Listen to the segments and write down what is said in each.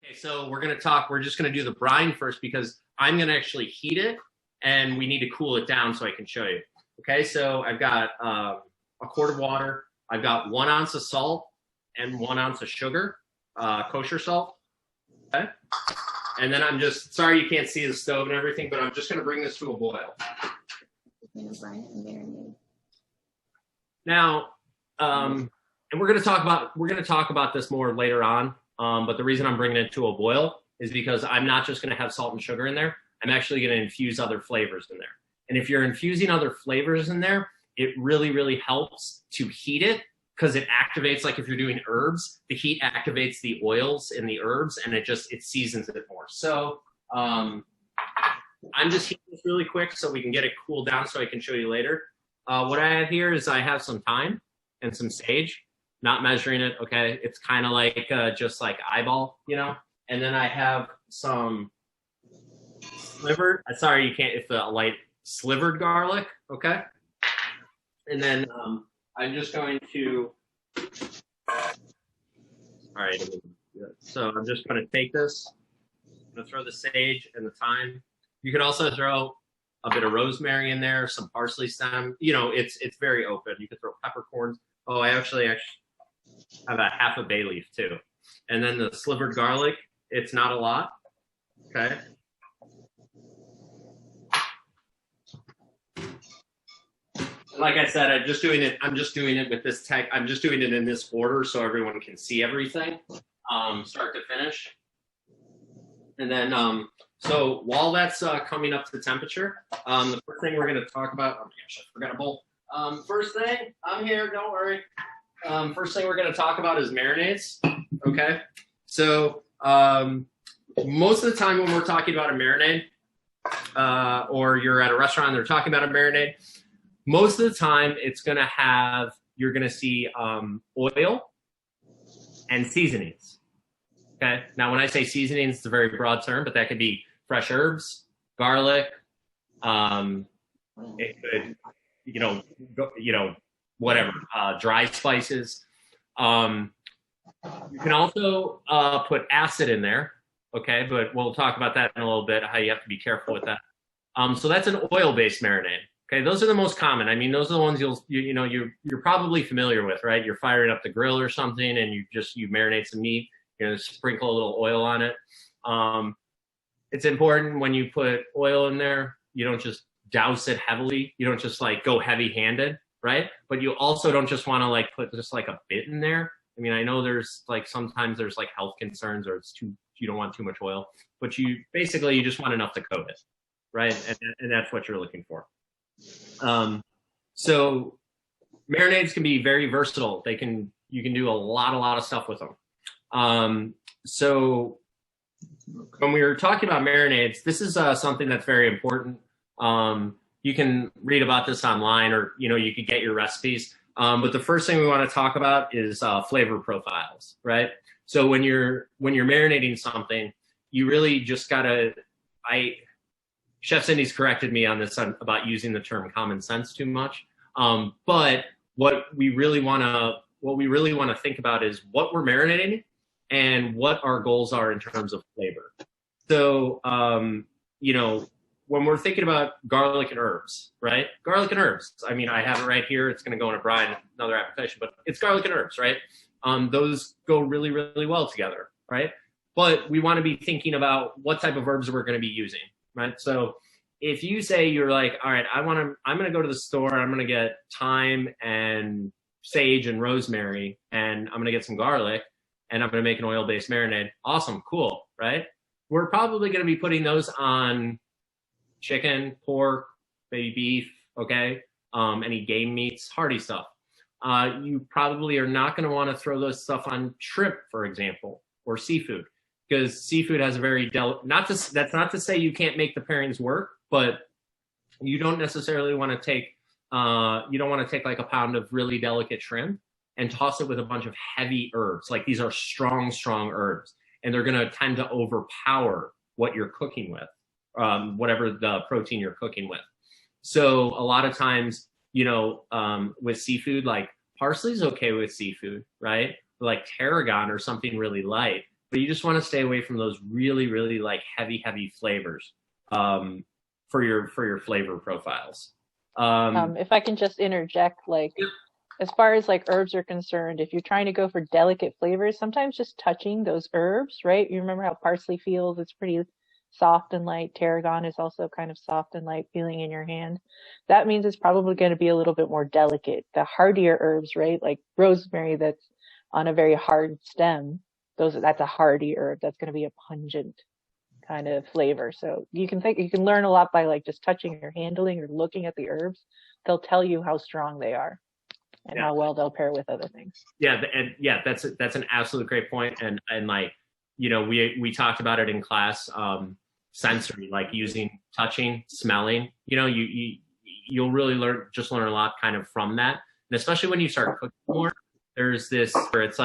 Okay, so we're just gonna do the brine first because I'm gonna actually heat it and we need to cool it down so I can show you. Okay, so I've got a quart of water. I've got 1 ounce of salt and 1 ounce of sugar, kosher salt. Okay, and then I'm just, sorry you can't see the stove and everything, but I'm just gonna bring this to a boil. Now, and we're gonna talk about this more later on. But the reason I'm bringing it to a boil is because I'm not just going to have salt and sugar in there. I'm actually going to infuse other flavors in there. And if you're infusing other flavors in there, it really, really helps to heat it because it activates, like if you're doing herbs, the heat activates the oils in the herbs and it seasons it more. So I'm just heating this really quick so we can get it cooled down so I can show you later. What I have here is I have some thyme and some sage. Not measuring it, okay? It's kind of like just like eyeball, you know? And then I have some slivered, sorry, you can't, it's a light slivered garlic, okay? And then I'm just going to, all right, so I'm just going to take this, I'm going to throw the sage and the thyme. You could also throw a bit of rosemary in there, some parsley stem. You know, it's very open. You could throw peppercorns. Oh, I actually have a half a bay leaf too. And then the slivered garlic, it's not a lot, okay? Like I said, I'm just doing it with this tech. I'm just doing it in this order so everyone can see everything, start to finish. And then, so while that's coming up to temperature, the first thing we're gonna talk about, oh my gosh, I forgot a bowl. First thing, I'm here, don't worry. First thing we're going to talk about is marinades, okay? So most of the time when we're talking about a marinade, or you're at a restaurant and they're talking about a marinade, most of the time it's going to have, you're going to see oil and seasonings, okay? Now when I say seasonings, it's a very broad term, but that could be fresh herbs, garlic, it could, you know, whatever, dry spices. You can also put acid in there, okay? But we'll talk about that in a little bit, how you have to be careful with that. So that's an oil-based marinade, okay? Those are the most common. I mean, those are the ones you're probably familiar with, right? You're firing up the grill or something and you marinate some meat, sprinkle a little oil on it. It's important when you put oil in there, you don't just douse it heavily. You don't just like go heavy-handed, right? But you also don't just want to like put just like a bit in there. I mean, I know there's like sometimes there's like health concerns or you don't want too much oil, but you just want enough to coat it, right? And that's what you're looking for. So marinades can be very versatile. You can do a lot of stuff with them. So when we were talking about marinades, this is something that's very important. You can read about this online or, you could get your recipes. But the first thing we want to talk about is flavor profiles, right? So when you're marinating something, you really just gotta, Chef Cindy's corrected me on this about using the term common sense too much. But what we really want to think about is what we're marinating and what our goals are in terms of flavor. So, when we're thinking about garlic and herbs, right? Garlic and herbs. I mean, I have it right here. It's going to go in a brine, another application, but it's garlic and herbs, right? Those go really, really well together, right? But we want to be thinking about what type of herbs we're going to be using, right? So if you say you're like, all right, I'm going to go to the store, I'm going to get thyme and sage and rosemary, and I'm going to get some garlic, and I'm going to make an oil-based marinade. Awesome, cool, right? We're probably going to be putting those on chicken, pork, maybe beef, okay? Any game meats, hearty stuff. You probably are not going to want to throw those stuff on shrimp, for example, or seafood, because seafood has a very that's not to say you can't make the pairings work, but you don't necessarily want to take like a pound of really delicate shrimp and toss it with a bunch of heavy herbs. Like these are strong herbs, and they're going to tend to overpower what you're cooking with. Whatever the protein you're cooking with. So a lot of times, with seafood, like parsley's okay with seafood, right? Like tarragon or something really light. but you just want to stay away from those really, really like heavy flavors for your flavor profiles. If I can just interject, like, as far as like herbs are concerned, if you're trying to go for delicate flavors, sometimes just touching those herbs, right? You remember how parsley feels? It's pretty soft and light. Tarragon is also kind of soft and light feeling in your hand. That means it's probably going to be a little bit more delicate. The hardier herbs, right? Like rosemary that's on a very hard stem, that's a hardy herb. That's going to be a pungent kind of flavor. So you can learn a lot by like just touching or handling or looking at the herbs. They'll tell you how strong they are and how well they'll pair with other things. Yeah, and that's an absolute great point. And like, you know, we talked about it in class, sensory, like using touching, smelling. You know, you'll really learn a lot kind of from that. And especially when you start cooking more, there's this where it's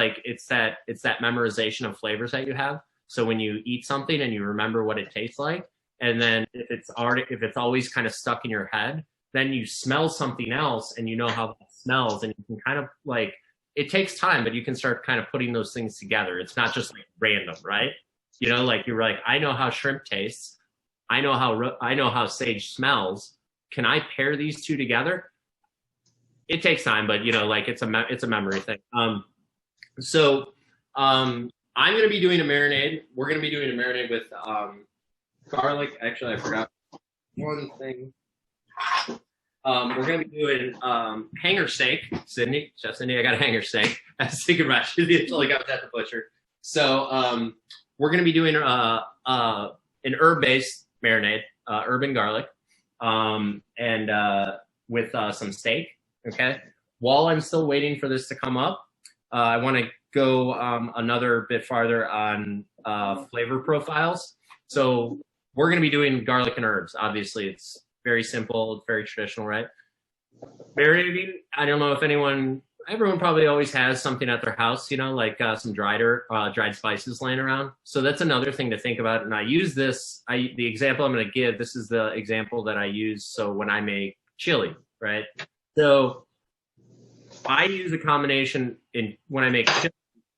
that memorization of flavors that you have. So when you eat something and you remember what it tastes like, and then if it's always kind of stuck in your head, then you smell something else and you know how that smells, and you can kind of like, it takes time, but you can start kind of putting those things together. It's not just like random, right? You know, like you're like, I know how shrimp tastes. I know how sage smells. Can I pair these two together? It takes time, but you know, like it's a memory thing. So I'm going to be doing a marinade. We're going to be doing a marinade with garlic. Actually, I forgot one thing. We're going to be doing hanger steak. Chef Cindy, I got a hanger steak. I was thinking about you until I got at the butcher. So we're going to be doing an herb-based marinade, herb and garlic, and with some steak. Okay. While I'm still waiting for this to come up, I want to go another bit farther on flavor profiles. So we're going to be doing garlic and herbs. Obviously, it's very simple. It's very traditional, right? Marinating, I don't know if everyone probably always has something at their house, you know, like some dried spices laying around. So that's another thing to think about. And I use this, the example I'm going to give, this is the example that I use. So when I make chili, right? So I use a combination when I make chili,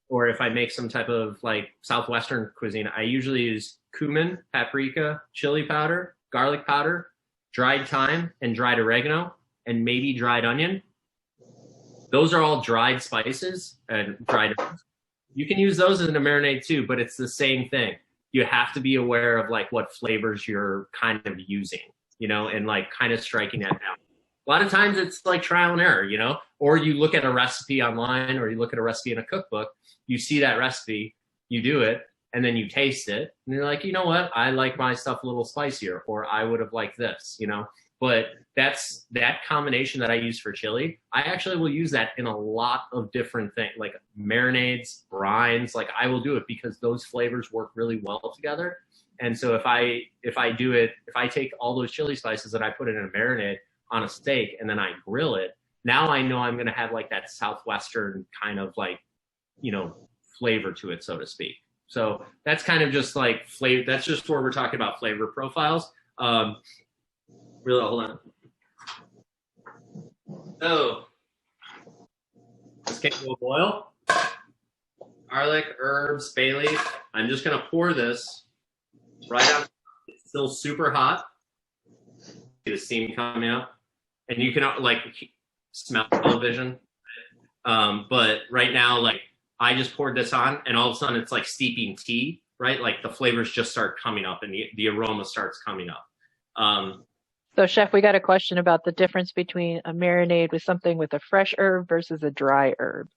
or if I make some type of like Southwestern cuisine, I usually use cumin, paprika, chili powder, garlic powder, dried thyme, and dried oregano, and maybe dried onion. Those are all dried spices and dried herbs. You can use those in a marinade too, but it's the same thing. You have to be aware of like what flavors you're kind of using, you know, and like kind of striking that down. A lot of times it's like trial and error, you know, or you look at a recipe online, or you look at a recipe in a cookbook, you see that recipe, you do it, and then you taste it, and you're like, you know what, I like my stuff a little spicier, or I would have liked this, you know. But that's that combination that I use for chili. I actually will use that in a lot of different things, like marinades, brines. Like I will do it because those flavors work really well together. And so if I take all those chili spices that I put in a marinade on a steak and then I grill it, now I know I'm going to have like that Southwestern kind of like, you know, flavor to it, so to speak. So that's kind of just like flavor. That's just where we're talking about flavor profiles. Really, hold on. So this came to a boil. Garlic, herbs, bay leaf. I'm just going to pour this right on. It's still super hot. See the steam coming out. And you can like smell television. But right now, like I just poured this on, and all of a sudden it's like steeping tea, right? Like the flavors just start coming up, and the aroma starts coming up. So, Chef, we got a question about the difference between a marinade with something with a fresh herb versus a dry herb.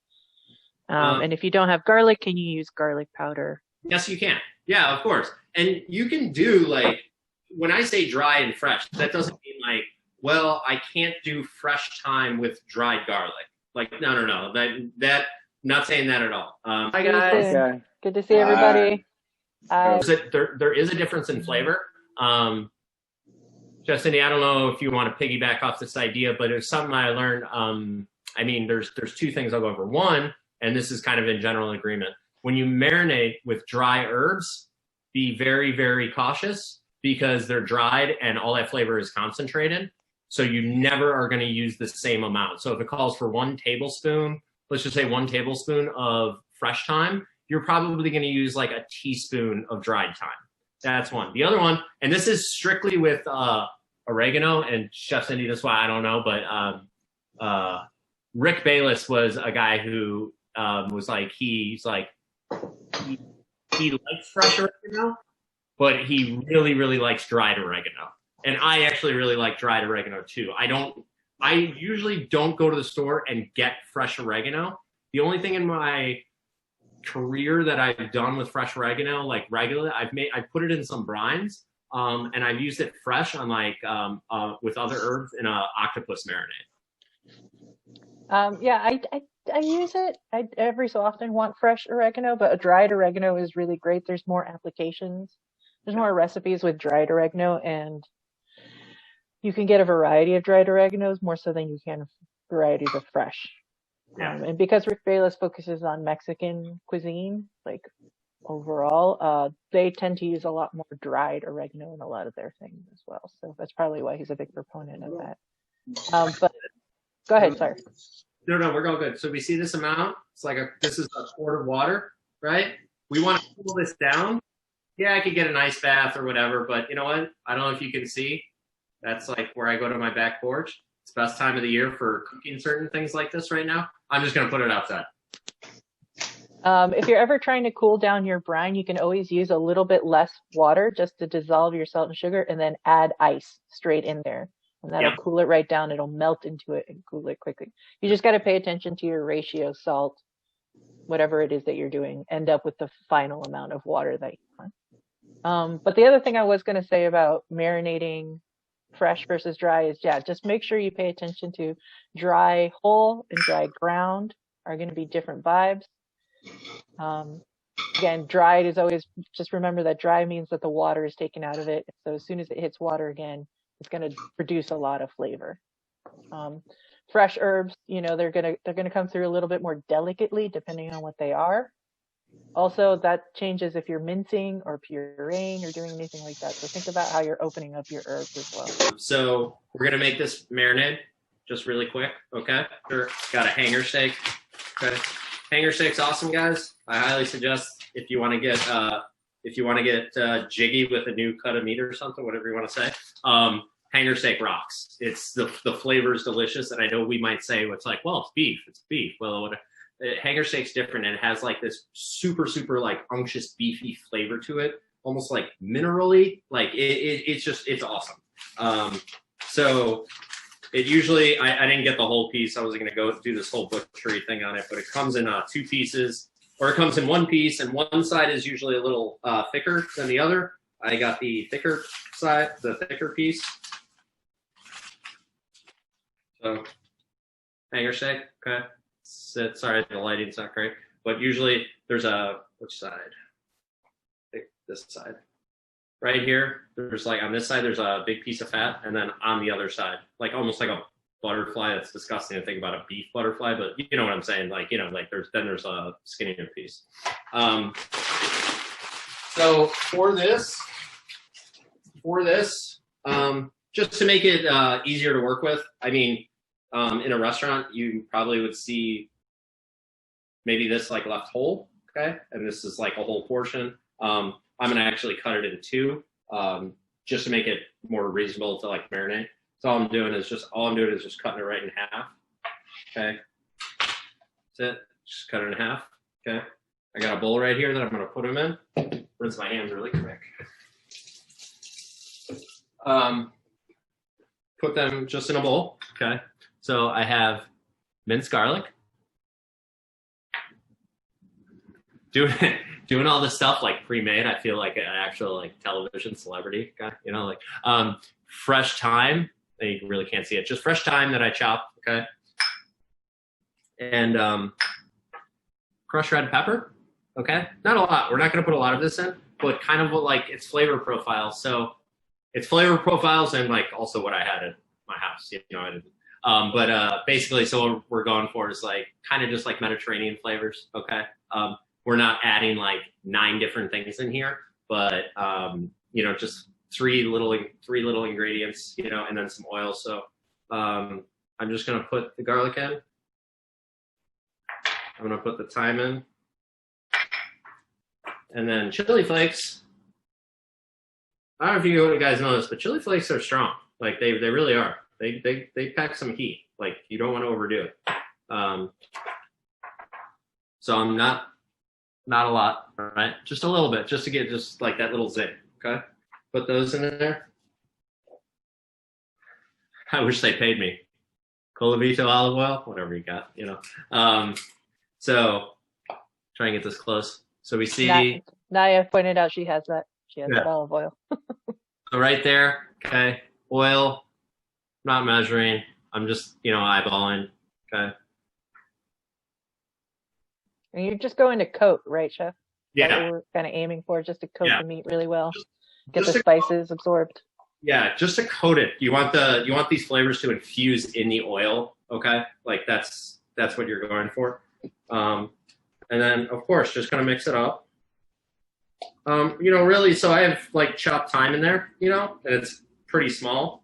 And if you don't have garlic, can you use garlic powder? Yes, you can. Yeah, of course. And you can do like, when I say dry and fresh, that doesn't mean like, well, I can't do fresh thyme with dried garlic. Like, no. That not saying that at all. Hi, guys. Okay. Good to see everybody. There is a difference in flavor. Justin, I don't know if you want to piggyback off this idea, but it was something I learned. I mean, there's two things I'll go over. One, and this is kind of in general agreement, when you marinate with dry herbs, be very, very cautious because they're dried and all that flavor is concentrated. So you never are going to use the same amount. So if it calls for 1 tablespoon, let's just say 1 tablespoon of fresh thyme, you're probably going to use like a teaspoon of dried thyme. That's one. The other one, and this is strictly with oregano, and Chef Cindy, that's why I don't know, but Rick Bayless was a guy who was like, he likes fresh oregano, but he really, really likes dried oregano. And I actually really like dried oregano too. I usually don't go to the store and get fresh oregano. The only thing in my career that I've done with fresh oregano, like regularly, I put it in some brines, and I've used it fresh on like with other herbs in a octopus marinade. Yeah, I use it. I every so often want fresh oregano, but a dried oregano is really great. There's more applications. There's more recipes with dried oregano, and you can get a variety of dried oreganos more so than you can varieties of fresh. Yeah. And because Rick Bayless focuses on Mexican cuisine, like overall, they tend to use a lot more dried oregano in a lot of their things as well. So that's probably why he's a big proponent of that. But go ahead, sorry. No, we're all good. So we see this amount. It's like this is a quart of water, right? We want to cool this down. Yeah, I could get an ice bath or whatever, but you know what? I don't know if you can see. That's like where I go to my back porch. It's the best time of the year for cooking certain things like this right now. I'm just going to put it outside. If you're ever trying to cool down your brine, you can always use a little bit less water just to dissolve your salt and sugar and then add ice straight in there. And that'll cool it right down. It'll melt into it and cool it quickly. You just got to pay attention to your ratio salt, whatever it is that you're doing, end up with the final amount of water that you want. But the other thing I was going to say about marinating fresh versus dry is, just make sure you pay attention to dry whole and dry ground are going to be different vibes. Again, dried is always, just remember that dry means that the water is taken out of it. So as soon as it hits water again, it's going to produce a lot of flavor. Fresh herbs, they're going to come through a little bit more delicately depending on what they are. Also, that changes if you're mincing or pureeing or doing anything like that. So think about how you're opening up your herbs as well. So we're going to make this marinade just really quick, okay? Sure. Got a hanger steak. Okay. Hanger steak's awesome, guys. I highly suggest if you want to get jiggy with a new cut of meat or something, whatever you want to say. Hanger steak rocks. It's the flavor is delicious, and I know we might say it's like, well, it's beef. Well, hanger steak's different, and it has like this super like unctuous beefy flavor to it, almost like minerally. Like it's awesome. So it usually I didn't get the whole piece. I was going to go do this whole butchery thing on it, but it comes in 2 pieces, or it comes in 1 piece, and one side is usually a little thicker than the other. I got the thicker side, the thicker piece. So hanger steak, okay. Sorry, the lighting's not great, but usually there's which side? I think this side. Right here, there's like on this side, there's a big piece of fat, and then on the other side, like almost like a butterfly. That's disgusting to think about, a beef butterfly, but you know what I'm saying. Like, like there's a skinnier piece. So for this, just to make it easier to work with, I mean, in a restaurant, you probably would see maybe this like left whole, okay? And this is like a whole portion. I'm gonna actually cut it in 2, just to make it more reasonable to like marinate. So all I'm doing is just cutting it right in half, okay? That's it, just cut it in half, okay? I got a bowl right here that I'm gonna put them in. Rinse my hands really quick. Put them just in a bowl, okay? So I have minced garlic. Doing all this stuff like pre-made, I feel like an actual like television celebrity guy, like fresh thyme. You really can't see it, just fresh thyme that I chop, okay? And crushed red pepper, okay? Not a lot. We're not going to put a lot of this in, but kind of like its flavor profile. So it's flavor profiles and like also what I had at my house, but basically, so what we're going for is like kind of just like Mediterranean flavors, okay? We're not adding like 9 different things in here, but just three little ingredients, and then some oil. So I'm just gonna put the garlic in. I'm gonna put the thyme in. And then chili flakes. I don't know if you guys know this, but chili flakes are strong. Like they really are. They pack some heat. Like you don't want to overdo it. So I'm not a lot, right? Just a little bit, just to get just like that little zing. Okay, put those in there. I wish they paid me. Colavito olive oil, whatever you got, you know. So try and get this close. So we see Naya pointed out she has that. She has that olive oil. So right there, okay, oil, not measuring. I'm just, eyeballing, okay. And you're just going to coat, right, Chef? Yeah. That's what we're kind of aiming for, just to coat the meat really well. Get just the spices absorbed. Yeah, just to coat it. You want these flavors to infuse in the oil, okay? Like that's what you're going for. And then of course just gonna mix it up. Really, so I have like chopped thyme in there, and it's pretty small.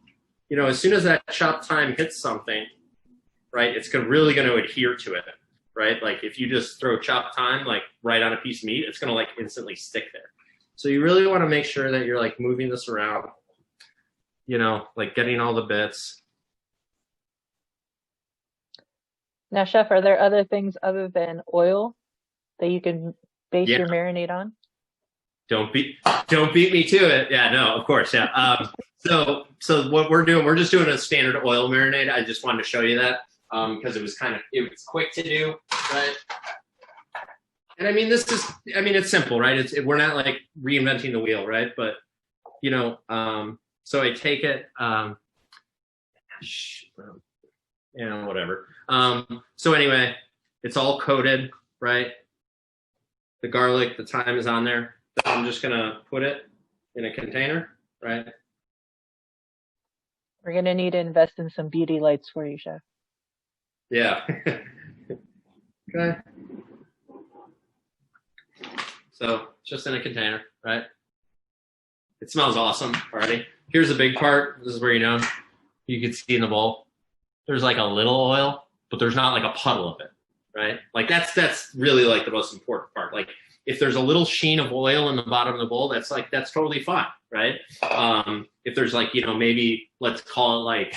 As soon as that chopped thyme hits something, right, it's really going to adhere to it, right? Like if you just throw chopped thyme like right on a piece of meat, it's going to like instantly stick there. So you really want to make sure that you're like moving this around, like getting all the bits. Now, Chef, are there other things other than oil that you can base your marinade on? Don't beat me to it. Yeah, no, of course, yeah. So what we're doing, we're just doing a standard oil marinade. I just wanted to show you that because it was quick to do, right? And I mean, it's simple, right? We're not like reinventing the wheel, right? But so I take it, whatever. So anyway, it's all coated, right? The garlic, the thyme is on there. I'm just gonna put it in a container, right? We're gonna need to invest in some beauty lights for you, Chef. Yeah. Okay. So just in a container, right? It smells awesome already. Here's the big part. This is where you can see in the bowl. There's like a little oil, but there's not like a puddle of it, right? Like that's really like the most important part. Like if there's a little sheen of oil in the bottom of the bowl, that's totally fine, right? If there's like, maybe let's call it like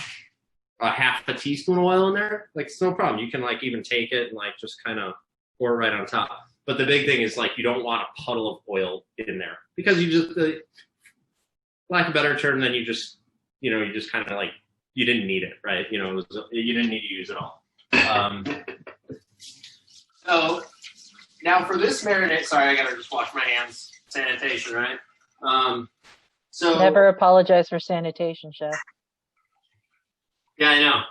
a half a teaspoon of oil in there, like it's no problem. You can like even take it and like just kind of pour it right on top. But the big thing is like you don't want a puddle of oil in there because you just, lack of a better term, then you just kind of like, you didn't need it, right? You didn't need to use it all. So now for this marinade, sorry, I gotta just wash my hands. Sanitation, right? So never apologize for sanitation, Chef. Yeah, I know.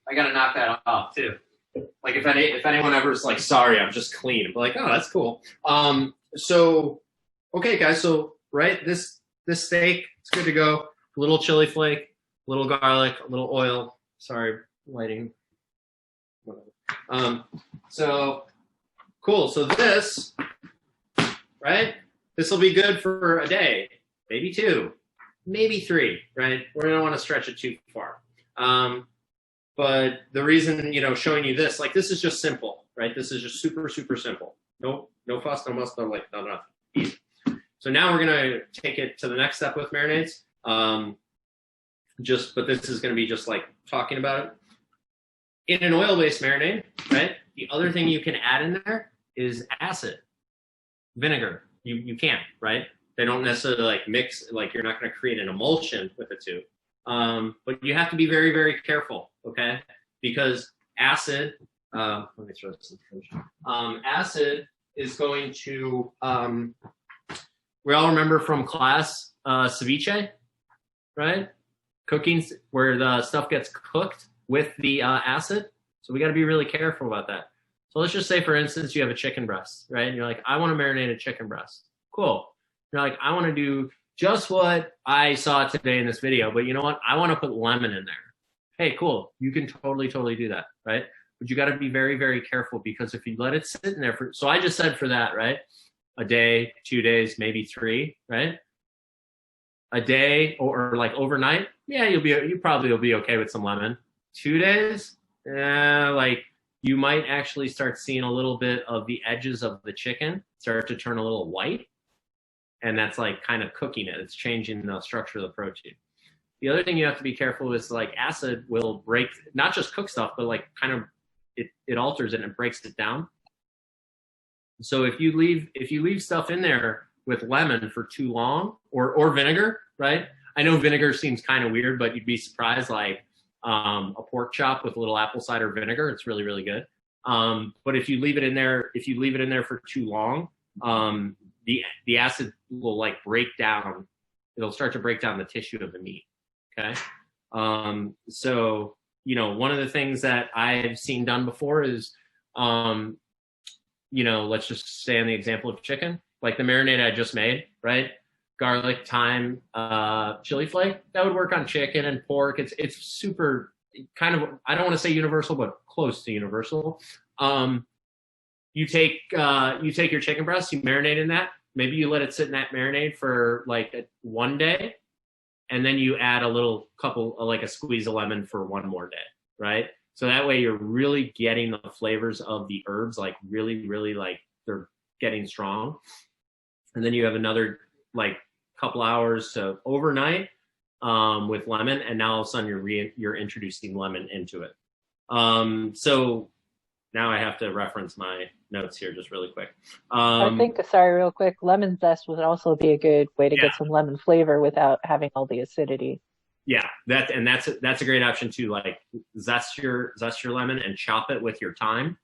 I gotta knock that off too. Like if anyone ever is like, sorry, I'm just clean, I'm like, oh, that's cool. So okay, guys. So right, this steak, it's good to go. A little chili flake, a little garlic, a little oil. Sorry, lighting. So cool. So this, right? This will be good for a day, maybe 2, maybe 3, right? We don't want to stretch it too far. But the reason, showing you this, like this is just simple, right? This is just super, super simple. No fuss, no muss, no nothing. Easy. So now we're gonna take it to the next step with marinades. But this is gonna be just like talking about it. In an oil-based marinade, right? The other thing you can add in there is acid, vinegar. You can, right? They don't necessarily like mix, like you're not gonna create an emulsion with the two. But you have to be very, very careful, okay? Because acid, let me throw this in the fridge. Acid is going to, we all remember from class, ceviche, right? Cooking, where the stuff gets cooked with the acid. So we got to be really careful about that. So let's just say, for instance, you have a chicken breast, right? And you're like, I want to marinate a chicken breast. Cool. You're like, I want to do just what I saw today in this video, but you know what? I want to put lemon in there. Hey, cool. You can totally do that, right? But you got to be very, very careful because if you let it sit in there so I just said for that, right? A day, 2 days, maybe 3, right? A day or like overnight, yeah, you probably will be okay with some lemon. 2 days, like you might actually start seeing a little bit of the edges of the chicken start to turn a little white. and that's like kind of cooking it. It's changing the structure of the protein. The other thing you have to be careful with is like acid will break, not just cook stuff, but like kind of it alters it and it breaks it down. So if you leave stuff in there with lemon for too long, or vinegar, right? I know vinegar seems kind of weird, but you'd be surprised. Like a pork chop with a little apple cider vinegar, it's really, really good. But if you leave it in there for too long, the acid will like break down. It'll start to break down the tissue of the meat. Okay. So, one of the things that I've seen done before is, let's just say on the example of chicken, like the marinade I just made, right? Garlic, thyme, chili flake, that would work on chicken and pork. It's super kind of, I don't want to say universal, but close to universal. You take your chicken breast, you marinate in that. Maybe you let it sit in that marinade for like 1 day, and then you add like a squeeze of lemon for 1 more day, right? So that way you're really getting the flavors of the herbs, like really, really like they're getting strong. And then you have another like couple hours to overnight with lemon, and now all of a sudden you're introducing lemon into it. So now I have to reference my notes here just really quick. I think, sorry, real quick, lemon zest would also be a good way to get some lemon flavor without having all the acidity. Yeah, that's a great option too. Like zest your lemon and chop it with your thyme,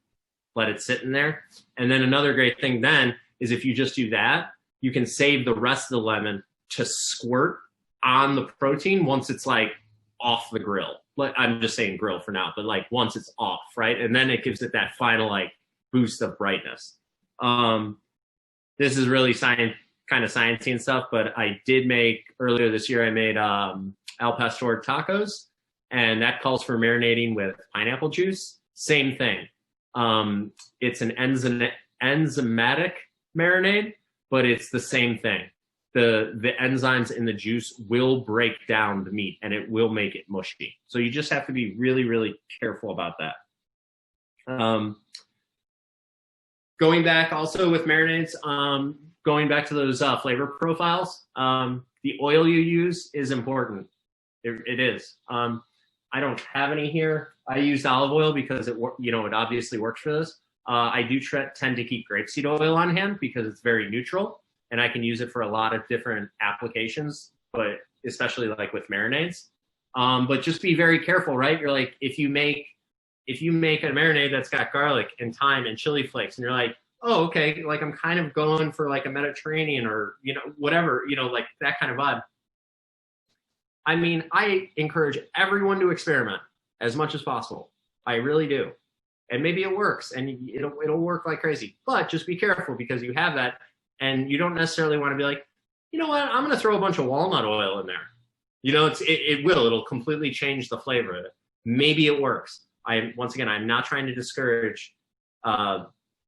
let it sit in there. And then another great thing then is if you just do that, you can save the rest of the lemon to squirt on the protein once it's like off the grill. Like I'm just saying grill for now, but like once it's off, right? And then it gives it that final like boost of brightness. This is really kind of sciencey and stuff, but I did make earlier this year. I made al pastor tacos, and that calls for marinating with pineapple juice. Same thing. It's an enzymatic marinade, but it's the same thing. The enzymes in the juice will break down the meat and it will make it mushy. So you just have to be really, really careful about that. Going back also with marinades, going back to those flavor profiles, the oil you use is important. It is. I don't have any here. I used olive oil because it obviously works for this. I do tend to keep grapeseed oil on hand because it's very neutral, and I can use it for a lot of different applications, but especially like with marinades. But just be very careful, right? You're like, if you make a marinade that's got garlic and thyme and chili flakes, and you're like, oh, okay, like I'm kind of going for like a Mediterranean or, whatever, like that kind of vibe. I mean, I encourage everyone to experiment as much as possible. I really do. And maybe it works and it'll work like crazy, but just be careful because you have that and you don't necessarily want to be like, you know what, I'm going to throw a bunch of walnut oil in there. It'll completely change the flavor of it. Maybe it works. Once again, I'm not trying to discourage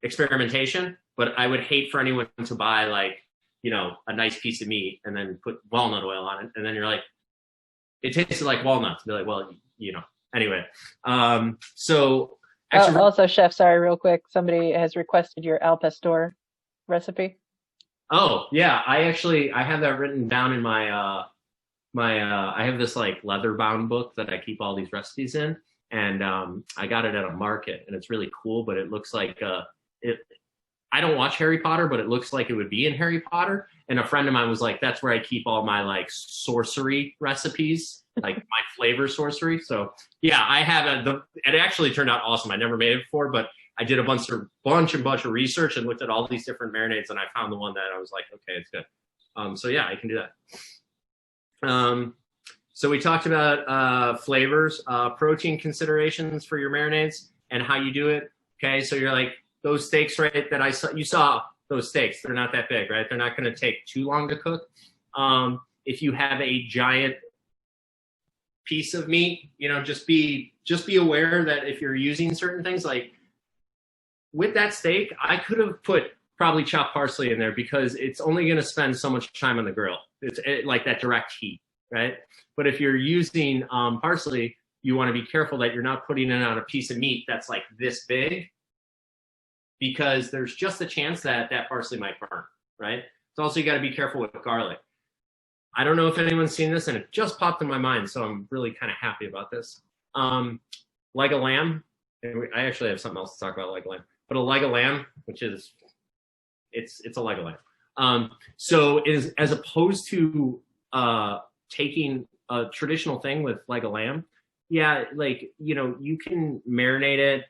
experimentation, but I would hate for anyone to buy like, a nice piece of meat and then put walnut oil on it. And then you're like, it tasted like walnuts. Be like, well, anyway. So actually, also, chef, sorry, real quick. Somebody has requested your al pastor recipe. Oh yeah. I have that written down in my, I have this like leather bound book that I keep all these recipes in. And I got it at a market and it's really cool, but it looks like I don't watch Harry Potter, but it looks like it would be in Harry Potter. And a friend of mine was like, that's where I keep all my like sorcery recipes, like my flavor sorcery. So yeah, I have it actually turned out awesome. I never made it before, but I did a bunch of research and looked at all these different marinades and I found the one that I was like, okay, it's good. So yeah, I can do that. So we talked about flavors, protein considerations for your marinades and how you do it. Okay, so you're like, those steaks, right, that you saw those steaks, they're not that big, right? They're not going to take too long to cook. If you have a giant piece of meat, just be aware that if you're using certain things, like with that steak, I could have put probably chopped parsley in there because it's only going to spend so much time on the grill. It's like that direct heat, right? But if you're using parsley, you want to be careful that you're not putting it on a piece of meat that's like this big, because there's just a chance that parsley might burn, right? So also you got to be careful with garlic. I don't know if anyone's seen this, and it just popped in my mind, so I'm really kind of happy about this. Leg of lamb. I actually have something else to talk about leg of lamb, but a leg of lamb, which is it's a leg of lamb. So is as opposed to taking a traditional thing with leg of lamb, yeah, like you can marinate it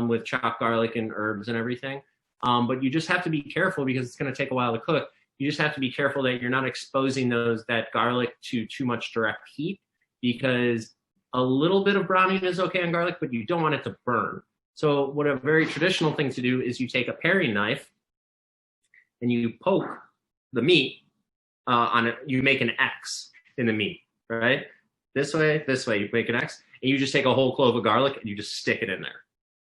with chopped garlic and herbs and everything, but you just have to be careful because it's going to take a while to cook. You just have to be careful that you're not exposing that garlic to too much direct heat, because a little bit of browning is okay on garlic, but you don't want it to burn. So what a very traditional thing to do is you take a paring knife and you poke the meat on it. You make an X in the meat, right? This way, you make an X, and you just take a whole clove of garlic and you just stick it in there.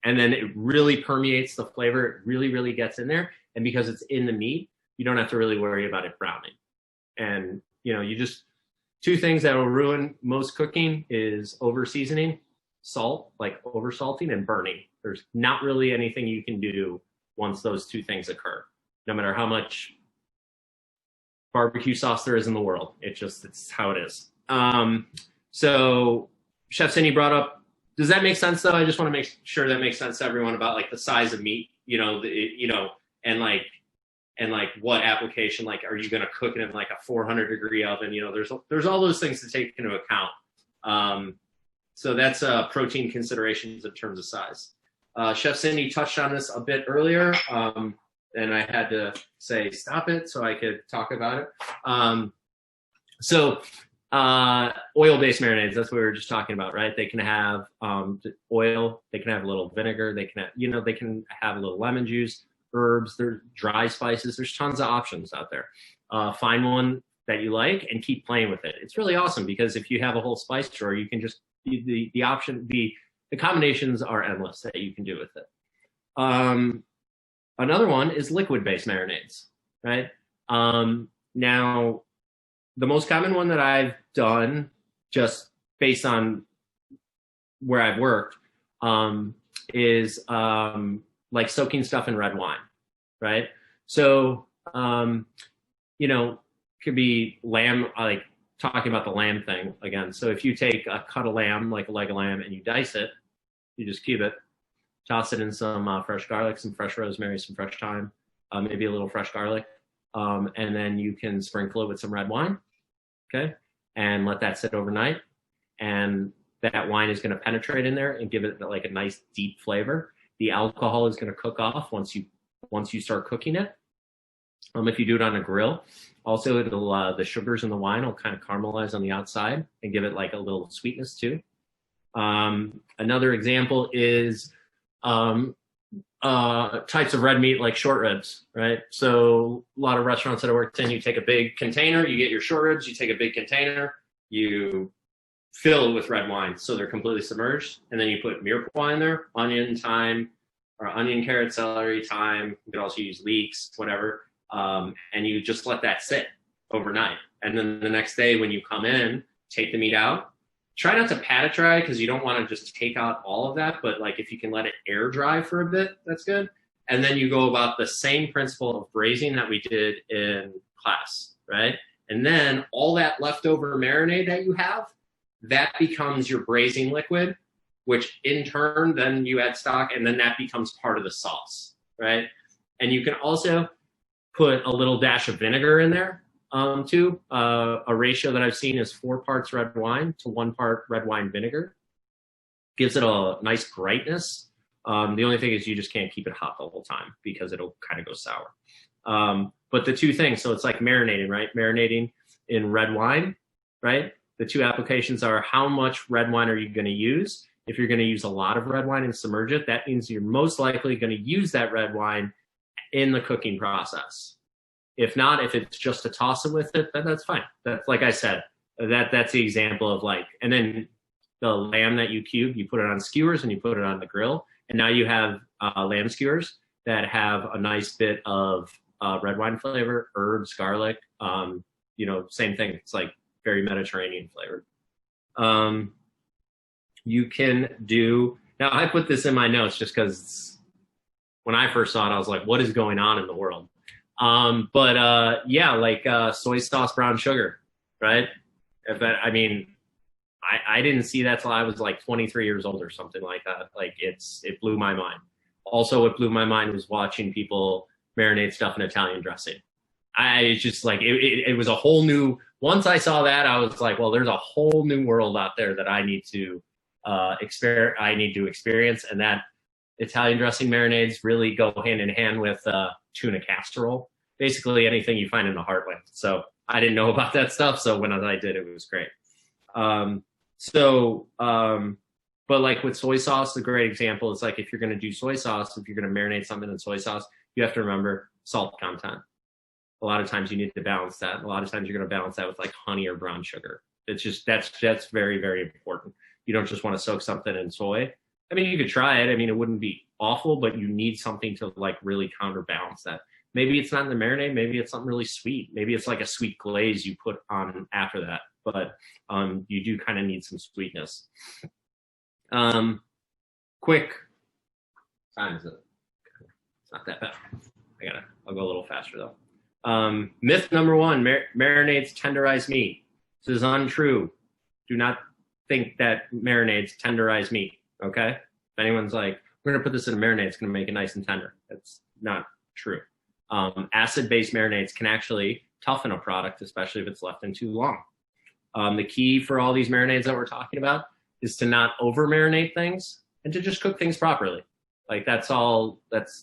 And then it really permeates the flavor. It really, really gets in there. And because it's in the meat, you don't have to really worry about it browning. And, two things that will ruin most cooking is over seasoning, salt, like over salting, and burning. There's not really anything you can do once those two things occur, no matter how much barbecue sauce there is in the world. It's how it is. So Chef Cindy brought up, does that make sense though? I just want to make sure that makes sense to everyone about like the size of meat, and what application, like, are you going to cook it in like a 400-degree oven? There's all those things to take into account. So that's protein considerations in terms of size. Chef Cindy touched on this a bit earlier, and I had to say stop it so I could talk about it. So oil-based marinades, that's what we were just talking about, right? They can have oil, they can have a little vinegar, they can have, they can have a little lemon juice, herbs, there's dry spices. There's tons of options out there. Find one that you like and keep playing with it. It's really awesome because if you have a whole spice drawer, you can just the combinations are endless that you can do with it. Another one is liquid-based marinades, right? Now, the most common one that I've done, just based on where I've worked, is like soaking stuff in red wine, right? So, could be lamb, like talking about the lamb thing again. So if you take a cut of lamb, like a leg of lamb, and you dice it, you just cube it, toss it in some fresh garlic, some fresh rosemary, some fresh thyme, maybe a little fresh garlic, and then you can sprinkle it with some red wine, okay? And let that sit overnight. And that wine is going to penetrate in there and give it like a nice deep flavor. The alcohol is going to cook off once you start cooking it. If you do it on a grill, also it'll the sugars in the wine will kind of caramelize on the outside and give it like a little sweetness too. Another example is types of red meat like short ribs, right? So a lot of restaurants that I worked in, you take a big container, you get your short ribs, you take a big container, you fill it with red wine so they're completely submerged, and then you put mirepoix in there, onion, thyme, or onion, carrot, celery, thyme. You could also use leeks, whatever, and you just let that sit overnight. And then the next day when you come in, take the meat out. Try not to pat it dry because you don't want to just take out all of that, but like if you can let it air dry for a bit, that's good. And then you go about the same principle of braising that we did in class, right? And then all that leftover marinade that you have, that becomes your braising liquid, which in turn, then you add stock, and then that becomes part of the sauce, right? And you can also put a little dash of vinegar in there, too. A ratio that I've seen is 4 parts red wine to 1 part red wine vinegar. Gives it a nice brightness. The only thing is you just can't keep it hot the whole time because it'll kind of go sour. But the two things, so it's like marinating, right? Marinating in red wine, right? The two applications are how much red wine are you going to use? If you're going to use a lot of red wine and submerge it, that means you're most likely going to use that red wine in the cooking process. If not, if it's just to toss it with it, then that's fine. That's like I said, that's the example of like, and then the lamb that you cube, you put it on skewers and you put it on the grill. And now you have lamb skewers that have a nice bit of red wine flavor, herbs, garlic, same thing. It's like very Mediterranean flavored. You can do, now I put this in my notes just because when I first saw it, I was like, what is going on in the world? Yeah, like soy sauce, brown sugar, right? If that, I mean, I didn't see that till I was like 23 years old or something like that. Like it blew my mind. Also, what blew my mind was watching people marinate stuff in Italian dressing. I just like it was a whole new. Once I saw that, I was like, well, there's a whole new world out there that I need to experience, and that Italian dressing marinades really go hand in hand with tuna casserole. Basically, anything you find in the heartland. So I didn't know about that stuff. So when I did, it was great. Um, but like with soy sauce, a great example is like if you're going to do soy sauce, if you're going to marinate something in soy sauce, you have to remember salt content. A lot of times you need to balance that. A lot of times you're going to balance that with like honey or brown sugar. It's just that's very, very important. You don't just want to soak something in soy. I mean, you could try it. I mean, it wouldn't be awful, but you need something to like really counterbalance that. Maybe it's not in the marinade. Maybe it's something really sweet. Maybe it's like a sweet glaze you put on after that. But you do kind of need some sweetness. Quick time is it? It's not that bad. I'll go a little faster though. Myth number one: marinades tenderize meat. This is untrue. Do not think that marinades tenderize meat. Okay? If anyone's like, we're gonna put this in a marinade, it's gonna make it nice and tender. That's not true. Acid-based marinades can actually toughen a product, especially if it's left in too long. The key for all these marinades that we're talking about is to not over marinate things and to just cook things properly. Like those are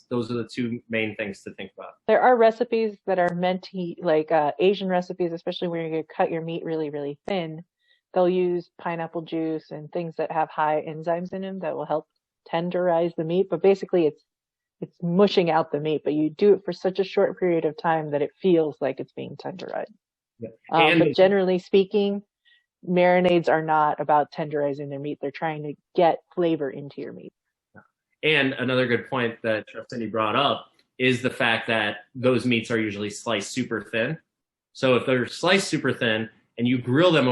the two main things to think about. There are recipes that are meant to eat, like Asian recipes, especially when you're going to cut your meat really, really thin. They'll use pineapple juice and things that have high enzymes in them that will help tenderize the meat. But basically, it's mushing out the meat. But you do it for such a short period of time that it feels like it's being tenderized. Yeah. But generally speaking, marinades are not about tenderizing their meat. They're trying to get flavor into your meat. And another good point that Chef Cindy brought up is the fact that those meats are usually sliced super thin. So if they're sliced super thin and you grill them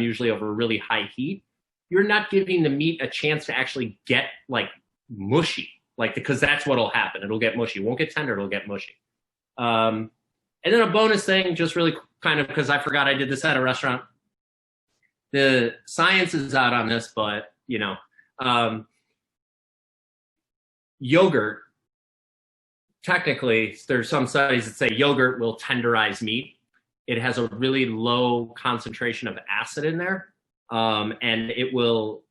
usually over really high heat, you're not giving the meat a chance to actually get like mushy, because that's what'll happen. It'll get mushy. It won't get tender. It'll get mushy. And then a bonus thing, just really kind of because I forgot I did this at a restaurant. The science is out on this, but yogurt, technically, there's some studies that say yogurt will tenderize meat. It has a really low concentration of acid in there, and it will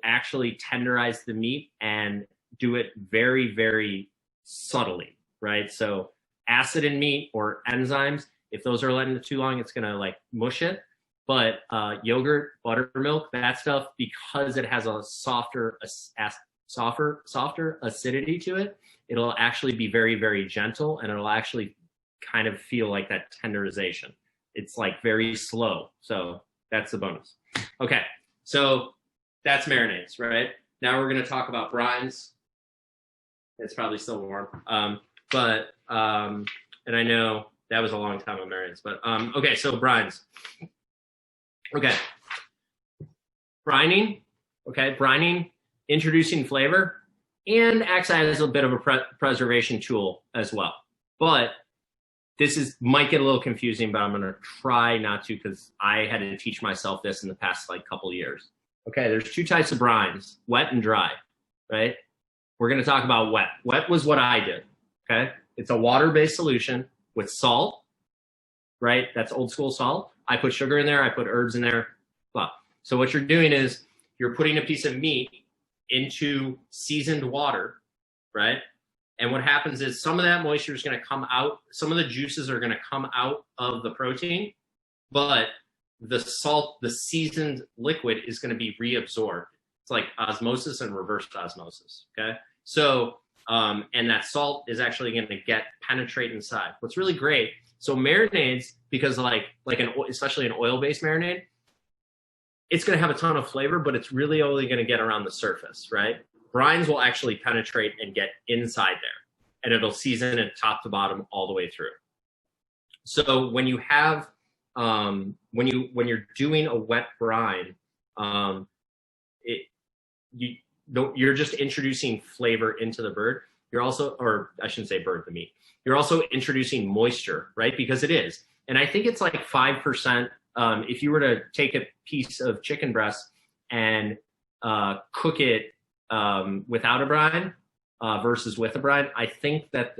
actually tenderize the meat and do it very, very subtly, right? So acid in meat or enzymes, if those are letting it too long, it's gonna like mush it. But yogurt, buttermilk, that stuff, because it has a softer acidity to it, it'll actually be very, very gentle, and it'll actually kind of feel like that tenderization. It's like very slow. So that's the bonus. Okay, so that's marinades, right? Now we're going to talk about brines. It's probably still warm. And I know that was a long time on marinades, but okay, so brines. Okay. Brining, introducing flavor, and acts as a bit of a preservation tool as well. But might get a little confusing, but I'm going to try not to because I had to teach myself this in the past couple of years. Okay, there's two types of brines, wet and dry, right? We're going to talk about wet. Wet was what I did, okay? It's a water-based solution with salt, right? That's old school salt. I put sugar in there. I put herbs in there. Blah. So what you're doing is you're putting a piece of meat into seasoned water, right? And what happens is some of that moisture is going to come out. Some of the juices are going to come out of the protein, but the salt, the seasoned liquid, is going to be reabsorbed. It's like osmosis and reverse osmosis, okay? So, and that salt is actually going to penetrate inside. What's really great, so marinades, because especially an oil-based marinade, it's going to have a ton of flavor, but it's really only going to get around the surface, right? Brines will actually penetrate and get inside there, and it'll season it top to bottom all the way through. So when you have, when you're doing a wet brine, you're just introducing flavor into the bird. you're also, or I shouldn't say burn the meat, you're also introducing moisture, right? Because it is. And I think it's like 5%. If you were to take a piece of chicken breast and cook it without a brine versus with a brine, I think that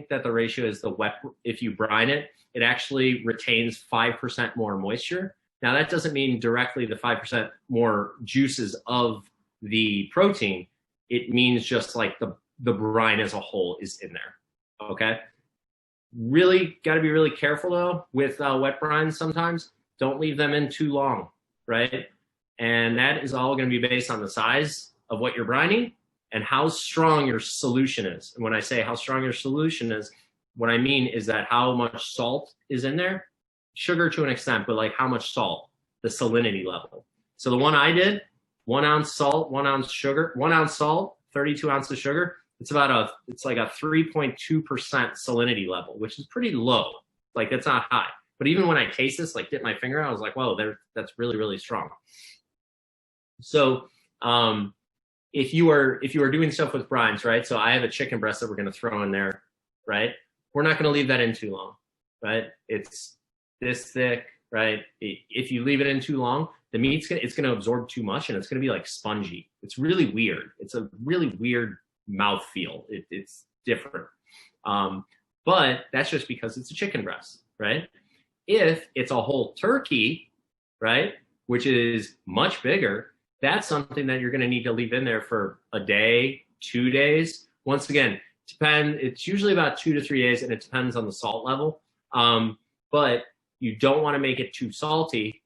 the ratio is the wet. If you brine it, it actually retains 5% more moisture. Now that doesn't mean directly the 5% more juices of the protein. It means just like the brine as a whole is in there. Okay. Really got to be really careful though with wet brines sometimes. Don't leave them in too long, right? And that is all going to be based on the size of what you're brining and how strong your solution is. And when I say how strong your solution is, what I mean is that how much salt is in there, sugar to an extent, but like how much salt, the salinity level. So the one I did, 1 ounce salt, 1 ounce sugar, 1 ounce salt, 32 ounces sugar. It's like a 3.2% salinity level, which is pretty low. Like that's not high. But even when I taste this, like dip my finger out, I was like, whoa, that's really, really strong. So if you are doing stuff with brines, right? So I have a chicken breast that we're going to throw in there, right? We're not going to leave that in too long, right? It's this thick, right? If you leave it in too long, the meat's it's going to absorb too much and it's going to be like spongy. It's really weird. It's a really weird mouth feel. It's different. But that's just because it's a chicken breast, right? If it's a whole turkey, right, which is much bigger, that's something that you're going to need to leave in there for a day, 2 days. Once again, it's usually about 2 to 3 days, and it depends on the salt level. But you don't want to make it too salty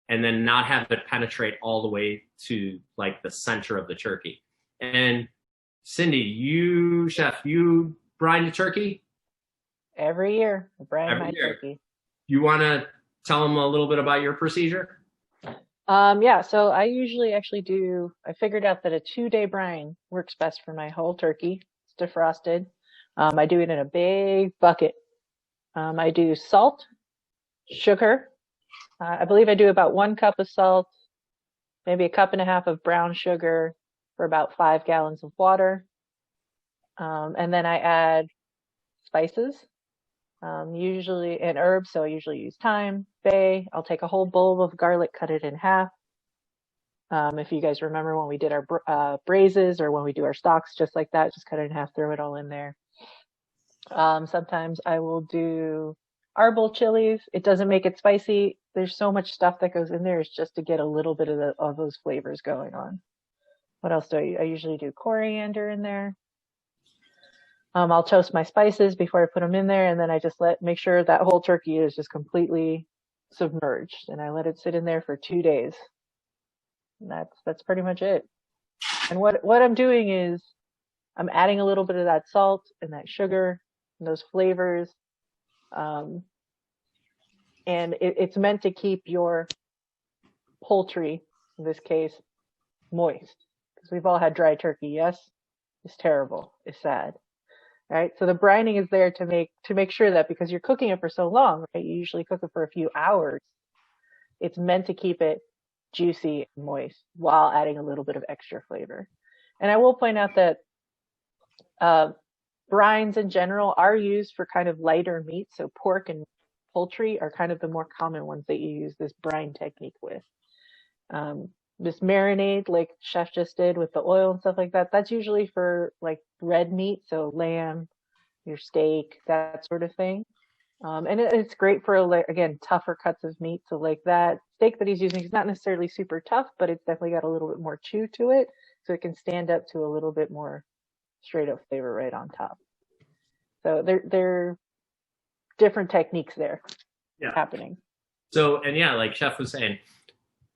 and then not have it penetrate all the way to like the center of the turkey. And Cindy, chef, you brine the turkey? Every year, I brine my turkey. You want to tell them a little bit about your procedure? Yeah, so I usually I figured out that a 2-day brine works best for my whole turkey. It's defrosted. I do it in a big bucket. I do salt, sugar. I believe I do about 1 cup of salt, maybe 1.5 cups of brown sugar for about 5 gallons of water. And then I add spices, usually and herbs. So I usually use thyme, bay. I'll take a whole bowl of garlic, cut it in half. If you guys remember when we did our braises or when we do our stocks, just like that, just cut it in half, throw it all in there. Sometimes I will do arbol chilies. It doesn't make it spicy. There's so much stuff that goes in there. It's just to get a little bit of those flavors going on. What else do I usually do coriander in there. I'll toast my spices before I put them in there, and then I just make sure that whole turkey is just completely submerged, and I let it sit in there for 2 days. And that's pretty much it. And what I'm doing is I'm adding a little bit of that salt and that sugar and those flavors. And it's meant to keep your poultry, in this case, moist. Because we've all had dry turkey, yes? It's terrible. It's sad. Right? So the brining is there to make sure that, because you're cooking it for so long, right? You usually cook it for a few hours. It's meant to keep it juicy and moist while adding a little bit of extra flavor. And I will point out that brines in general are used for kind of lighter meat. So pork and poultry are kind of the more common ones that you use this brine technique with. This marinade, like chef just did with the oil and stuff like that, that's usually for like red meat, so lamb, your steak, that sort of thing. And it's great for, again, tougher cuts of meat. So like that steak that he's using is not necessarily super tough, but it's definitely got a little bit more chew to it, so it can stand up to a little bit more straight up flavor right on top. So they're different techniques there happening. So, and yeah, like chef was saying,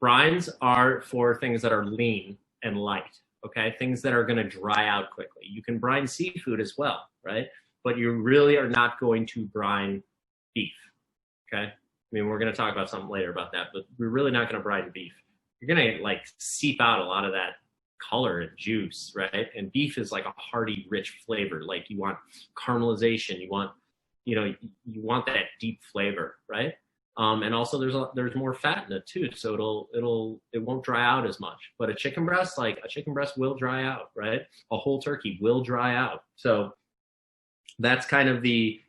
brines are for things that are lean and light, okay? Things that are going to dry out quickly. You can brine seafood as well, right? But you really are not going to brine beef, okay? I mean, we're going to talk about something later about that, but we're really not going to brine beef. You're going to like seep out a lot of that color and juice, right? And beef is like a hearty, rich flavor. Like you want caramelization, you want that deep flavor, right? And also there's more fat in it too, so it won't dry out as much. But a chicken breast will dry out, right? A whole turkey will dry out. So that's kind of the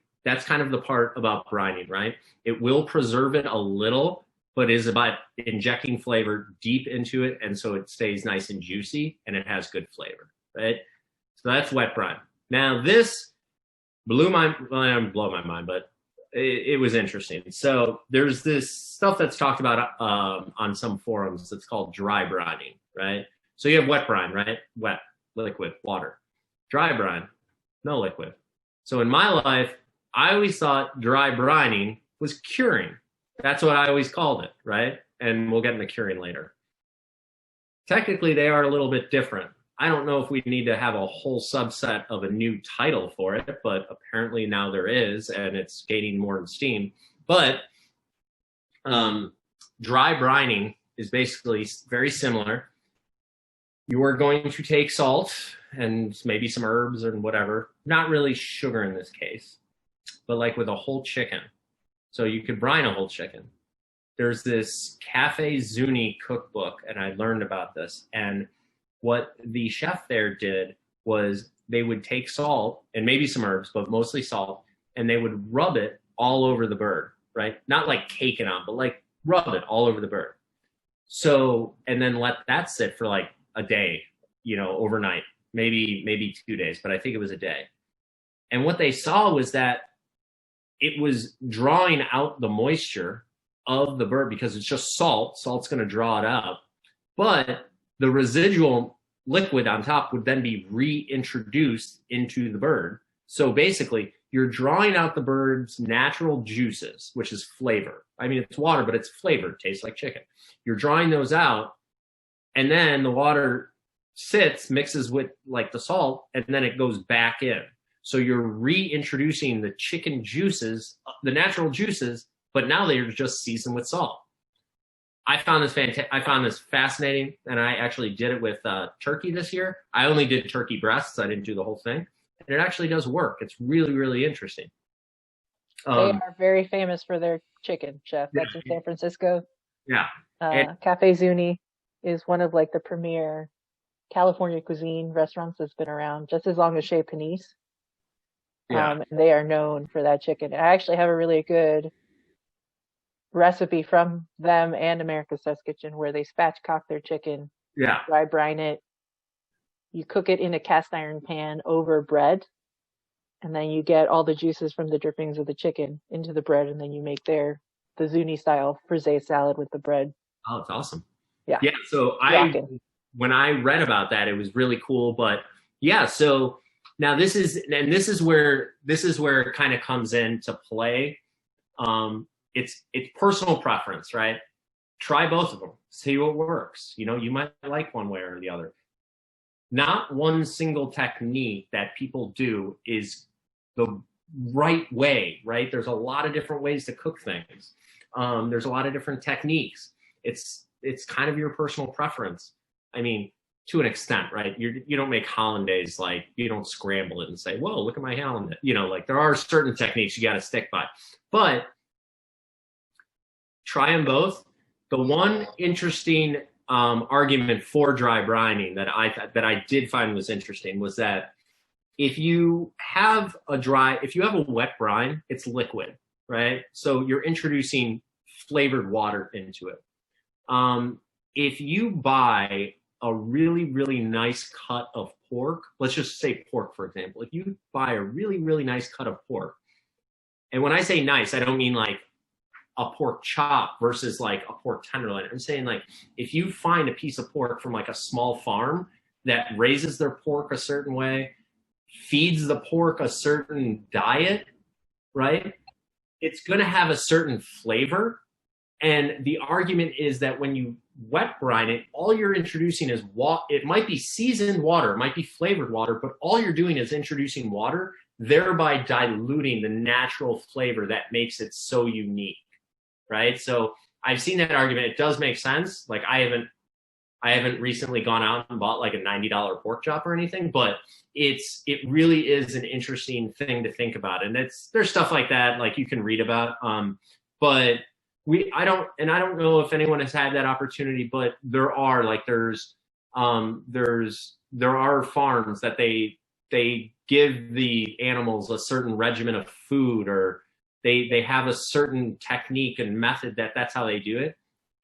part about brining, right? It will preserve it a little, but is about injecting flavor deep into it, and so it stays nice and juicy and it has good flavor, right? So that's wet brine. Now this blew my mind, but it was interesting. So there's this stuff that's talked about on some forums that's called dry brining, right? So you have wet brine, right? Wet, liquid, water. Dry brine, no liquid. So in my life, I always thought dry brining was curing. That's what I always called it, right? And we'll get into curing later. Technically, they are a little bit different. I don't know if we need to have a whole subset of a new title for it, but apparently now there is, and it's gaining more steam. But dry brining is basically very similar. You are going to take salt and maybe some herbs and whatever, not really sugar in this case, but like with a whole chicken. So you could brine a whole chicken. There's this Cafe Zuni cookbook, and I learned about this. And what the chef there did was they would take salt and maybe some herbs, but mostly salt, and they would rub it all over the bird, right? Not like cake it on, but like rub it all over the bird. So, and then let that sit for like a day, overnight, maybe 2 days, but I think it was a day. And what they saw was that it was drawing out the moisture of the bird because it's just salt. Salt's going to draw it out. But the residual liquid on top would then be reintroduced into the bird. So basically, you're drawing out the bird's natural juices, which is flavor. I mean, it's water, but it's flavor. It tastes like chicken. You're drawing those out, and then the water sits, mixes with like the salt, and then it goes back in. So you're reintroducing the chicken juices, the natural juices, but now they're just seasoned with salt. I found this fascinating, and I actually did it with turkey this year. I only did turkey breasts. I didn't do the whole thing. And it actually does work. It's really, really interesting. They are very famous for their chicken, chef. That's in San Francisco. Yeah. Cafe Zuni is one of like the premier California cuisine restaurants that's been around just as long as Chez Panisse. And they are known for that chicken. I actually have a really good recipe from them and America's Test Kitchen where they spatchcock their chicken, dry brine it. You cook it in a cast iron pan over bread, and then you get all the juices from the drippings of the chicken into the bread, and then you make the Zuni style frisee salad with the bread. Oh, it's awesome. Yeah. So when I read about that, it was really cool. But so now this is where it kind of comes into play. It's personal preference, right? Try both of them, see what works. You might like one way or the other. Not one single technique that people do is the right way, right? There's a lot of different ways to cook things. There's a lot of different techniques. It's kind of your personal preference. I mean, to an extent, right? You don't make hollandaise, like you don't scramble it and say, whoa, look at my hollandaise. Like there are certain techniques you got to stick by. But try them both. The one interesting argument for dry brining that I did find was interesting was that if you have a wet brine, it's liquid, right? So you're introducing flavored water into it. If you buy a really, really nice cut of pork, let's just say pork, for example. If you buy a really, really nice cut of pork, and when I say nice, I don't mean like a pork chop versus like a pork tenderloin. I'm saying like if you find a piece of pork from like a small farm that raises their pork a certain way, feeds the pork a certain diet, right? It's going to have a certain flavor. And the argument is that when you wet brine it, all you're introducing is it might be seasoned water, it might be flavored water, but all you're doing is introducing water, thereby diluting the natural flavor that makes it so unique. Right. So I've seen that argument. It does make sense. Like I haven't recently gone out and bought like a $90 pork chop or anything, but it really is an interesting thing to think about. And there's stuff like that, like you can read about. But I don't know if anyone has had that opportunity, but there are farms that they give the animals a certain regimen of food, or they have a certain technique and method that's how they do it,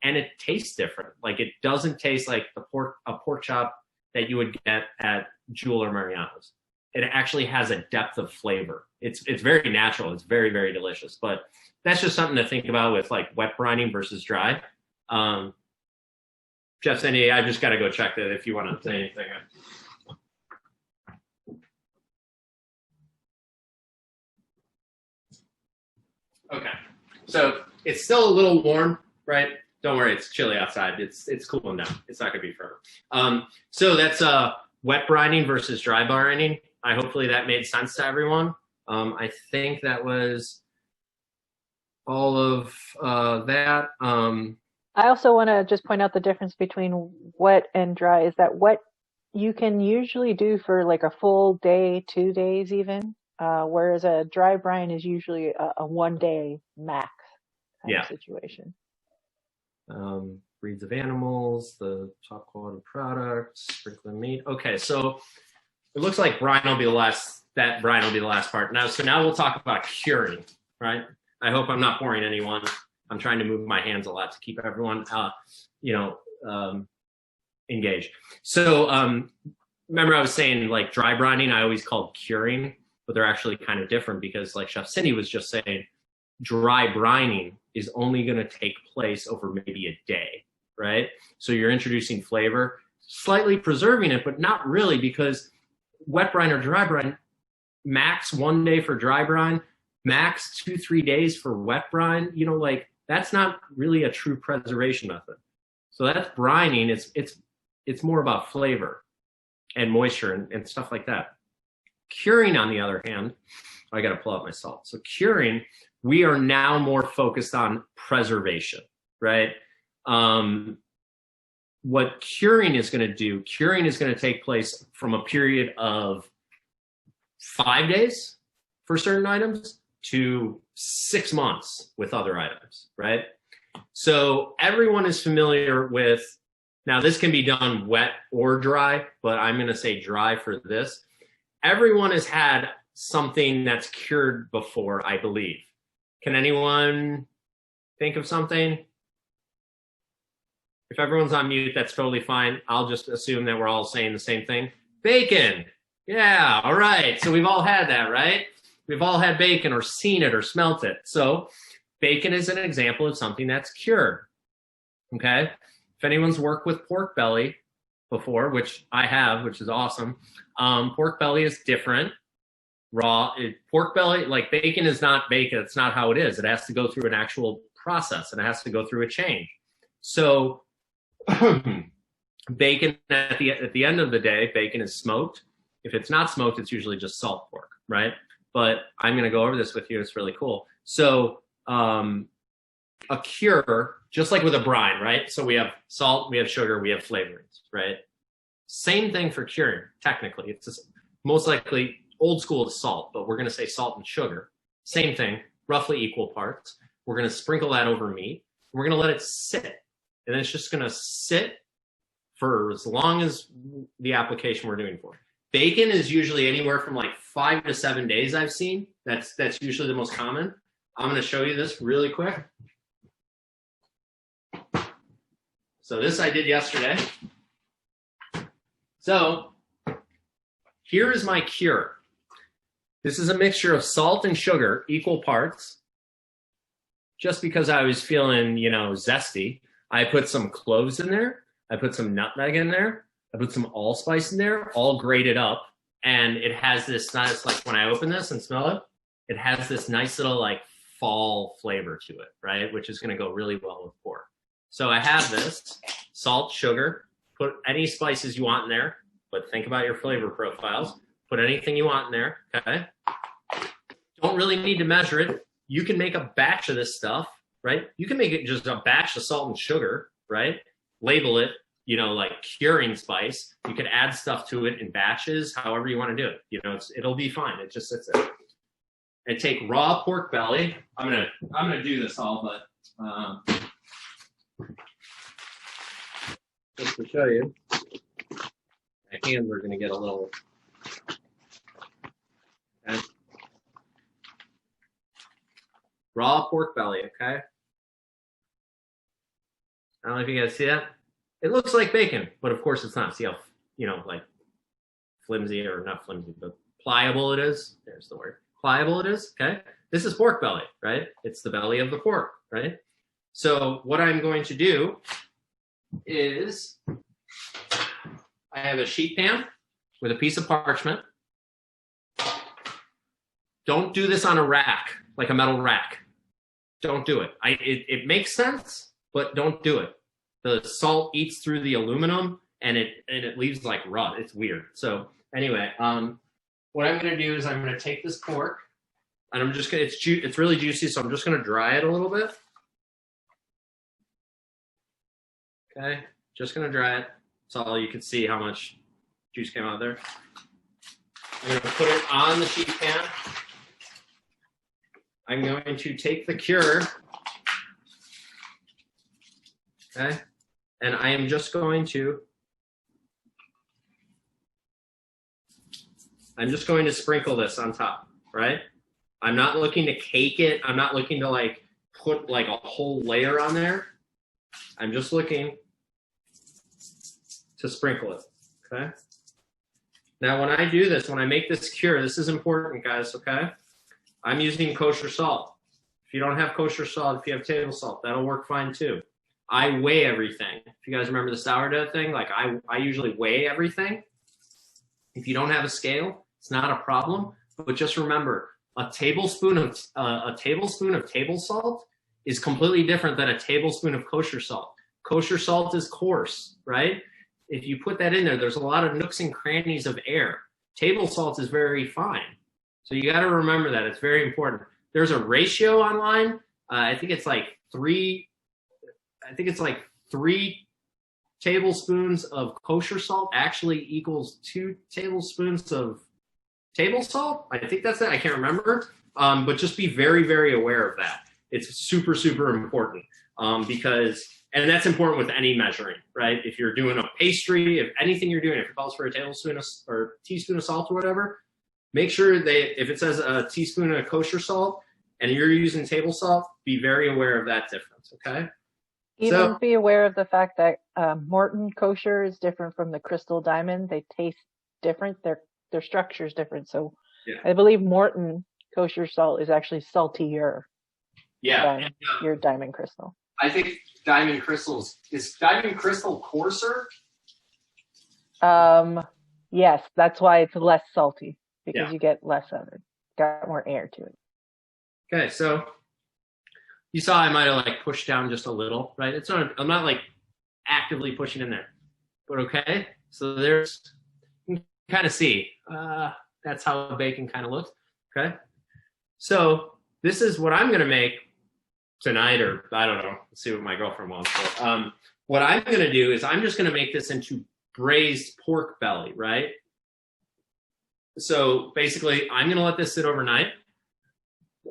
and it tastes different. Like, it doesn't taste like a pork chop that you would get at Jewel or Mariano's. It actually has a depth of flavor. It's very natural. It's very, very delicious. But that's just something to think about with like wet brining versus dry. Jeff, Cindy, I just got to go check that if you want to say anything. Okay, so it's still a little warm, right? Don't worry, it's chilly outside. It's cooling down. It's not gonna be forever. So that's wet brining versus dry brining. Hopefully that made sense to everyone. I think that was all of that. I also want to just point out the difference between wet and dry is that wet you can usually do for like a full day, 2 days even, whereas a dry brine is usually a 1 day max kind of situation. Breeds of animals, the top quality products, sprinkling meat. Okay, so it looks like brine will be the last. That brine will be the last part. Now we'll talk about curing, right? I hope I'm not boring anyone. I'm trying to move my hands a lot to keep everyone, engaged. So remember I was saying like dry brining, I always called curing, but they're actually kind of different because like Chef Cindy was just saying, dry brining is only going to take place over maybe a day, right? So you're introducing flavor, slightly preserving it, but not really, because wet brine or dry brine, max 1 day for dry brine, max 2-3 days for wet brine. Like that's not really a true preservation method. So that's brining. It's more about flavor and moisture and stuff like that. Curing, on the other hand, I got to pull out my salt. So curing, we are now more focused on preservation, right? What curing is going to take place from a period of 5 days for certain items to 6 months with other items, right? So everyone is familiar with, now this can be done wet or dry, but I'm going to say dry for this. Everyone has had something that's cured before, I believe. Can anyone think of something? If everyone's on mute, that's totally fine. I'll just assume that we're all saying the same thing. Bacon. Yeah, all right. So we've all had that, right? We've all had bacon or seen it or smelt it. So bacon is an example of something that's cured, okay? If anyone's worked with pork belly before, which I have, which is awesome, pork belly is different. Raw pork belly, like bacon is not bacon. It's not how it is. It has to go through an actual process, and it has to go through a change. So bacon at the end of the day, bacon is smoked. If it's not smoked, it's usually just salt pork, right? But I'm going to go over this with you. It's really cool. So a cure, just like with a brine, right? So we have salt, we have sugar, we have flavorings, right? Same thing for curing, technically. It's just most likely old school is salt, but we're going to say salt and sugar. Same thing, roughly equal parts. We're going to sprinkle that over meat. We're going to let it sit. And then it's just going to sit for as long as the application we're doing for. Bacon is usually anywhere from like 5 to 7 days I've seen. That's usually the most common. I'm going to show you this really quick. So this I did yesterday. So here is my cure. This is a mixture of salt and sugar, equal parts. Just because I was feeling, zesty, I put some cloves in there. I put some nutmeg in there. I put some allspice in there, all grated up. And it has this nice, like when I open this and smell it, it has this nice little like fall flavor to it, right? Which is going to go really well with pork. So I have this salt, sugar, put any spices you want in there, but think about your flavor profiles. Put anything you want in there, okay? Don't really need to measure it. You can make a batch of this stuff, right? You can make it just a batch of salt and sugar, right? Label it, like curing spice. You can add stuff to it in batches, however you want to do it. It'll be fine. It just sits there. And take raw pork belly. I'm gonna do this all, but Just to show you, my hands are going to get a little. Okay. Raw pork belly, okay? I don't know if you guys see that. It looks like bacon, but of course it's not. See how, like flimsy, or not flimsy, but pliable it is. There's the word. Pliable it is, okay? This is pork belly, right? It's the belly of the pork, right? So what I'm going to do is I have a sheet pan with a piece of parchment. Don't do this on a rack, like a metal rack. Don't do it. It makes sense, but don't do it. The salt eats through the aluminum and it leaves like rub. It's weird. So anyway, what I'm going to do is I'm going to take this pork and I'm just going to, it's really juicy, so I'm just going to dry it a little bit. Okay, just going to dry it. That's all you can see how much juice came out of there. I'm going to put it on the sheet pan. I'm going to take the cure, okay, and I am just going to sprinkle this on top, right? I'm not looking to cake it. I'm not looking to like put like a whole layer on there. I'm just looking to sprinkle it, okay? Now, when I do this, when I make this cure, this is important, guys, okay? I'm using kosher salt. If you don't have kosher salt, if you have table salt, that'll work fine too. I weigh everything. If you guys remember the sourdough thing, like I usually weigh everything. If you don't have a scale, it's not a problem. But just remember, a tablespoon of table salt is completely different than a tablespoon of kosher salt. Kosher salt is coarse, right? If you put that in there, there's a lot of nooks and crannies of air. Table salt is very fine. So you got to remember that. It's very important. There's a ratio online. I think it's like three tablespoons of kosher salt actually equals 2 tablespoons of table salt. I think that's it. I can't remember. But just be very, very aware of that. It's super, super important because, and that's important with any measuring, right? If you're doing a pastry, if anything you're doing, if it calls for a tablespoon or teaspoon of salt or whatever, make sure if it says a teaspoon of kosher salt and you're using table salt, be very aware of that difference, okay? Even be aware of the fact that Morton kosher is different from the Crystal Diamond. They taste different. Their structure is different. So yeah. I believe Morton kosher salt is actually saltier than your Diamond Crystal. I think Diamond Crystal's, is Diamond Crystal coarser? Yes, that's why it's less salty. Because you get less of it. Got more air to it. Okay, so you saw I might have like pushed down just a little, right? It's not, I'm not like actively pushing in there. But okay, so there's, you can kind of see, that's how bacon kind of looks, okay? So this is what I'm gonna make tonight, or I don't know, let's see what my girlfriend wants. But, what I'm gonna do is I'm just gonna make this into braised pork belly, right? So basically, I'm going to let this sit overnight.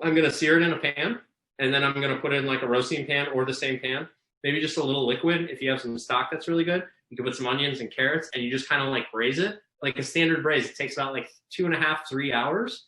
I'm going to sear it in a pan, and then I'm going to put it in like a roasting pan or the same pan. Maybe just a little liquid. If you have some stock that's really good, you can put some onions and carrots, and you just kind of like braise it. Like a standard braise, it takes about like 2.5, 3 hours.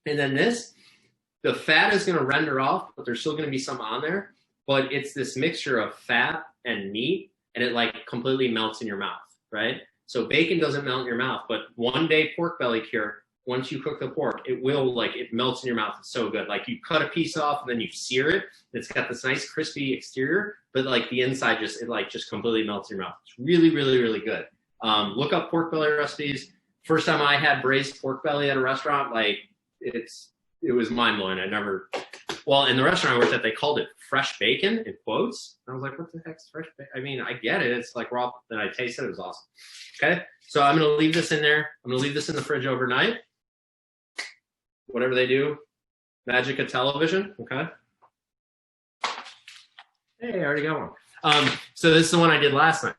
And then the fat is going to render off, but there's still going to be some on there. But it's this mixture of fat and meat, and it like completely melts in your mouth, right? So bacon doesn't melt in your mouth, but one-day pork belly cure, once you cook the pork, it melts in your mouth. It's so good. Like you cut a piece off and then you sear it. It's got this nice crispy exterior, but like the inside just completely melts in your mouth. It's really, really, really good. Look up pork belly recipes. First time I had braised pork belly at a restaurant, like it was mind blowing. In the restaurant I worked at, they called it fresh bacon in quotes. And I was like, what the heck's fresh bacon? I mean, I get it. It's like raw. Then I tasted it. It was awesome. Okay. So I'm going to leave this in there. I'm going to leave this in the fridge overnight. Whatever they do. Magic of television. Okay. Hey, I already got one. So this is the one I did last night.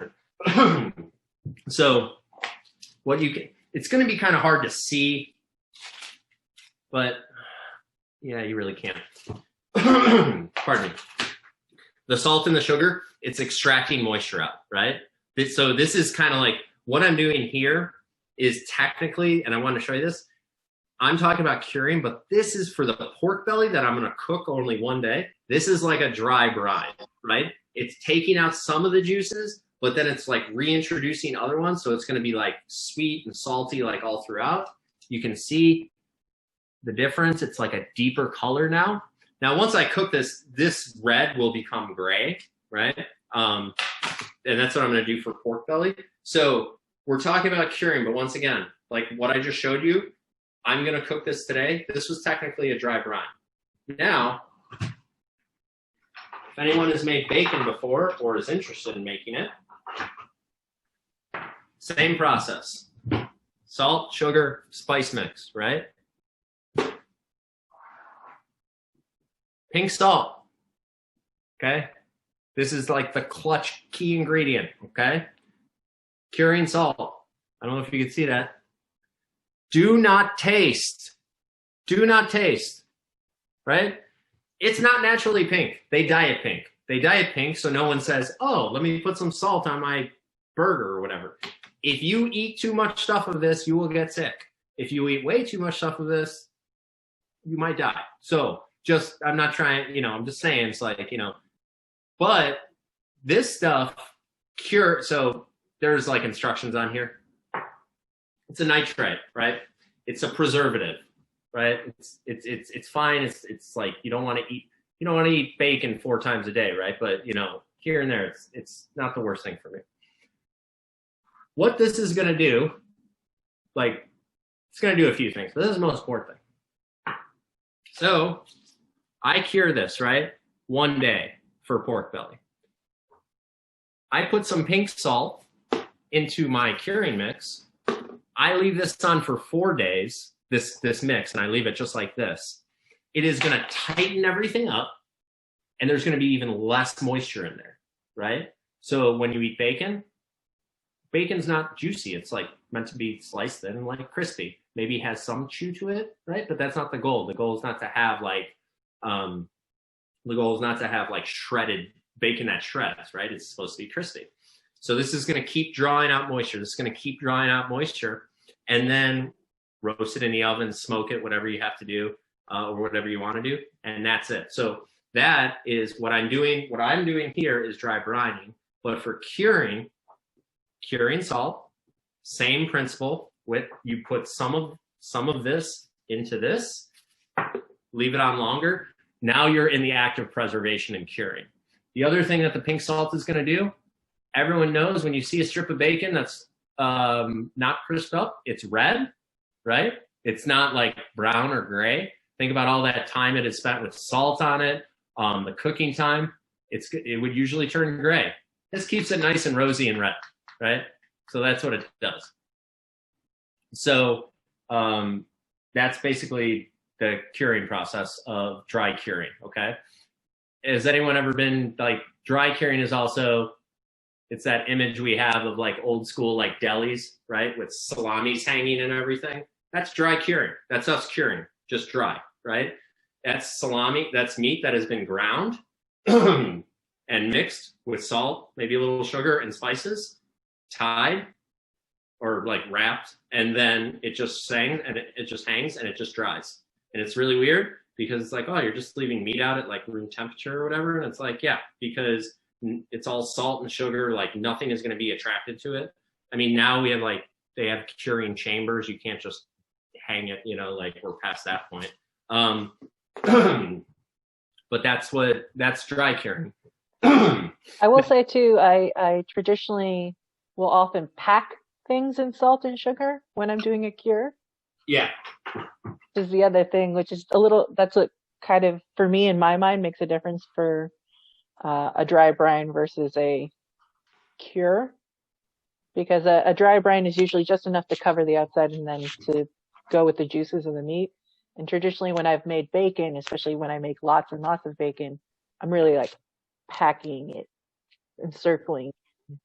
So it's going to be kind of hard to see, but yeah, you really can't. Pardon me. The salt and the sugar, it's extracting moisture out, right? So this is kind of like what I'm doing here is technically, and I want to show you this, I'm talking about curing, but this is for the pork belly that I'm going to cook only one day. This is like a dry brine, right? It's taking out some of the juices, but then it's like reintroducing other ones. So it's going to be like sweet and salty, like all throughout. You can see the difference. It's like a deeper color now. Now, once I cook this, this red will become gray, right? And that's what I'm going to do for pork belly. So we're talking about curing, but once again, like what I just showed you, I'm going to cook this today. This was technically a dry brine. Now, if anyone has made bacon before or is interested in making it, same process. Salt, sugar, spice mix, right? Pink salt, okay? This is like the clutch key ingredient, okay? Curing salt. I don't know if you can see that. Do not taste. Do not taste, right? It's not naturally pink. They dye it pink. They dye it pink so no one says, oh, let me put some salt on my burger or whatever. If you eat too much stuff of this, you will get sick. If you eat way too much stuff of this, you might die. So just, I'm not trying, I'm just saying it's like, but this stuff so there's like instructions on here. It's a nitrate, right? It's a preservative, right? It's fine. It's like you don't want to eat bacon 4 times a day, right? But here and there, it's not the worst thing for me. What this is going to do, it's going to do a few things, but this is the most important thing. So I cure this, right? 1 day for pork belly. I put some pink salt into my curing mix. I leave this on for 4 days, this mix, and I leave it just like this. It is going to tighten everything up, and there's going to be even less moisture in there, right? So when you eat bacon, bacon's not juicy. It's like meant to be sliced thin and like crispy. Maybe it has some chew to it, right? But that's not the goal. The goal is not to have shredded bacon that shreds, right? It's supposed to be crispy. So this is going to keep drawing out moisture. This is going to keep drawing out moisture, and then roast it in the oven, smoke it, whatever you have to do, or whatever you want to do, and that's it. So that is what I'm doing. What I'm doing here is dry brining, but for curing salt, same principle. With you put some of this into this, leave it on longer. Now you're in the act of preservation and curing. The other thing that the pink salt is going to do, everyone knows when you see a strip of bacon that's not crisped up, it's red, right? It's not like brown or gray. Think about all that time it is spent with salt on it, the cooking time. It would usually turn gray. This keeps it nice and rosy and red, right? So that's what it does. So that's basically the curing process of dry curing, okay? Has anyone ever been, dry curing is also, it's that image we have of old school delis, right? With salamis hanging and everything. That's dry curing. That's us curing, just dry, right? That's salami, that's meat that has been ground and mixed with salt, maybe a little sugar and spices, tied or wrapped, and then it just hangs and it just hangs and it just dries. And it's really weird because it's oh, you're just leaving meat out at room temperature or whatever. And it's yeah, because it's all salt and sugar, nothing is going to be attracted to it. I mean, now we have they have curing chambers. You can't just hang it, we're past that point. But that's dry curing. I will say too, I traditionally will often pack things in salt and sugar when I'm doing a cure. Yeah. Which is the other thing, which is that's what kind of, for me in my mind, makes a difference for a dry brine versus a cure. Because a dry brine is usually just enough to cover the outside and then to go with the juices of the meat. And traditionally when I've made bacon, especially when I make lots and lots of bacon, I'm really packing it, encircling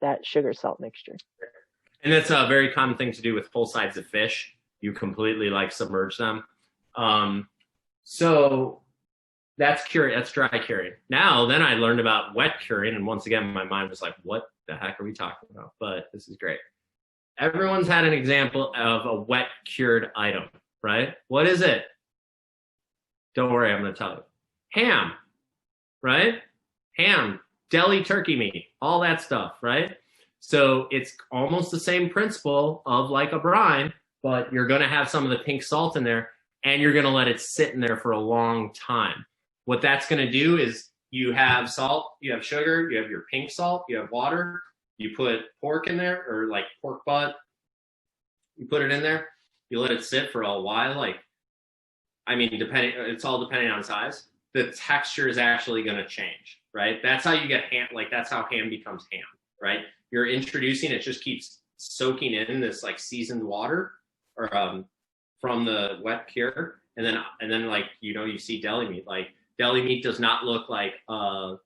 that sugar salt mixture. And that's a very common thing to do with whole sides of fish. You completely submerge them. So that's curing. That's dry curing. Now, then I learned about wet curing, and once again, my mind was like, "What the heck are we talking about?" But this is great. Everyone's had an example of a wet cured item, right? What is it? Don't worry, I'm going to tell you. Ham, right? Ham, deli turkey meat, all that stuff, right? So it's almost the same principle of like a brine, but you're going to have some of the pink salt in there, and you're going to let it sit in there for a long time. What that's going to do is you have salt, you have sugar, you have your pink salt, you have water, you put pork in there, or like pork butt, you put it in there, you let it sit for a while, like, I mean, it's all depending on size. The texture is actually going to change, right? That's how you get ham, like that's how ham becomes ham, right? You're introducing, it just keeps soaking in this like seasoned water or from the wet cure. And then like, you see deli meat, like deli meat does not look like pulled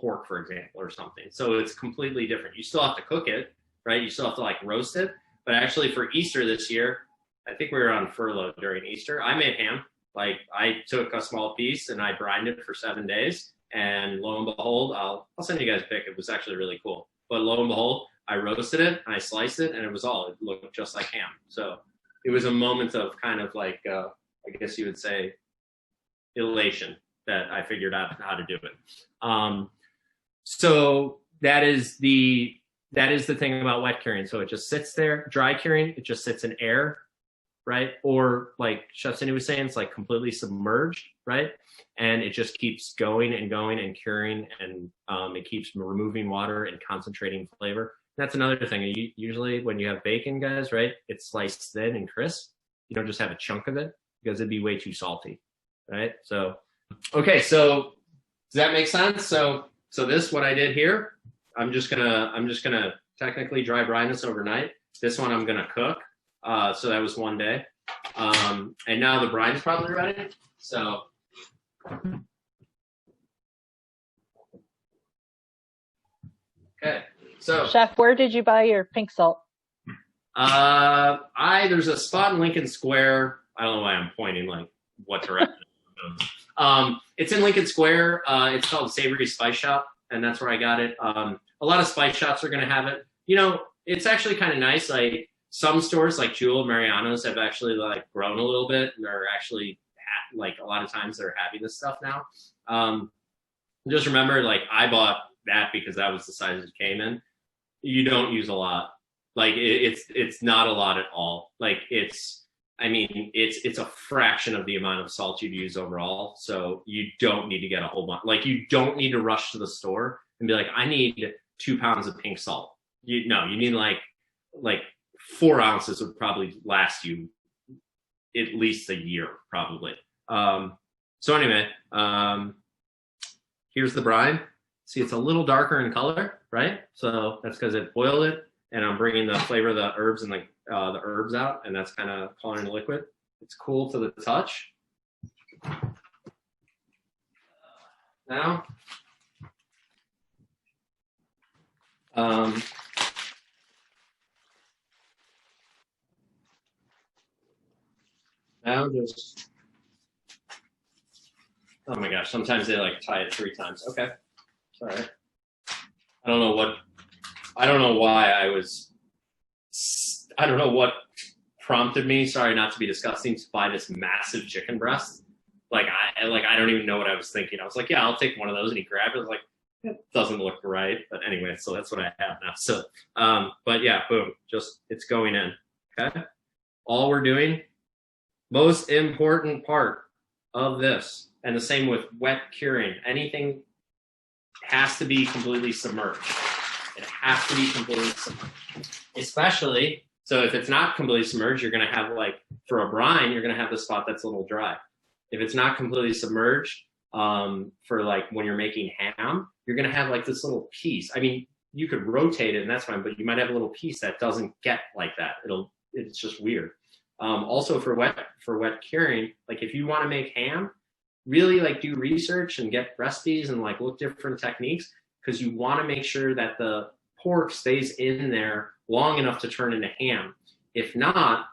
pork, for example, or something. So it's completely different. You still have to cook it, right? You still have to like roast it. But actually for Easter this year, I think we were on furlough during Easter. I made ham. Like I took a small piece and I brined it for 7 days. And lo and behold, I'll send you guys a pic. It was actually really cool. But lo and behold, I roasted it and I sliced it, and it looked just like ham. So it was a moment of kind of like, I guess you would say, elation that I figured out how to do it. So that is the thing about wet curing. So it just sits there. Dry curing, it just sits in air, right? Or like Chef Cindy was saying, it's like completely submerged, right? And it just keeps going and going and curing, and it keeps removing water and concentrating flavor. That's another thing. Usually when you have bacon, guys, right, it's sliced thin and crisp. You don't just have a chunk of it, because it'd be way too salty, right? So, okay, so does that make sense? So this, what I did here, I'm just gonna technically dry brine this overnight. This one I'm gonna cook. So that was 1 day. And now the brine's probably ready. So okay. So Chef, where did you buy your pink salt? there's a spot in Lincoln Square. I don't know why I'm pointing, like what direction. It's in Lincoln Square. It's called Savory Spice Shop, and that's where I got it. A lot of spice shops are going to have it. It's actually kind of nice. Like some stores, like Jewel, Mariano's, have actually like grown a little bit. They're actually like a lot of times they're having this stuff now. Just remember, like I bought that because that was the size it came in. You don't use a lot. Like it's not a lot at all. Like it's a fraction of the amount of salt you'd use overall. So you don't need to get a whole bunch. Like you don't need to rush to the store and be like, I need 2 pounds of pink salt. You need like 4 ounces would probably last you at least a year, probably. So anyway, here's the brine. See, it's a little darker in color, right? So that's because it boiled it, and I'm bringing the flavor of the herbs and the herbs out, and that's kind of calling the liquid. It's cool to the touch. Now, just, oh my gosh, sometimes they like tie it 3 times. Okay, it's all right. I don't know what prompted me, sorry not to be disgusting, to buy this massive chicken breast. I don't even know what I was thinking. I was like, yeah, I'll take one of those, and he grabbed it. I was like, it doesn't look right. But anyway, so that's what I have now. So, but yeah, boom, just, it's going in, okay? All we're doing, most important part of this, and the same with wet curing, anything has to be completely submerged. It has to be completely submerged. Especially, so if it's not completely submerged, you're going to have, like, for a brine, you're going to have the spot that's a little dry. If it's not completely submerged, for like when you're making ham, you're going to have like this little piece. I mean, you could rotate it and that's fine, but you might have a little piece that doesn't get like that. It's just weird. Also for wet curing, like if you want to make ham, really like do research and get recipes and like look different techniques, because you want to make sure that the pork stays in there long enough to turn into ham. If not,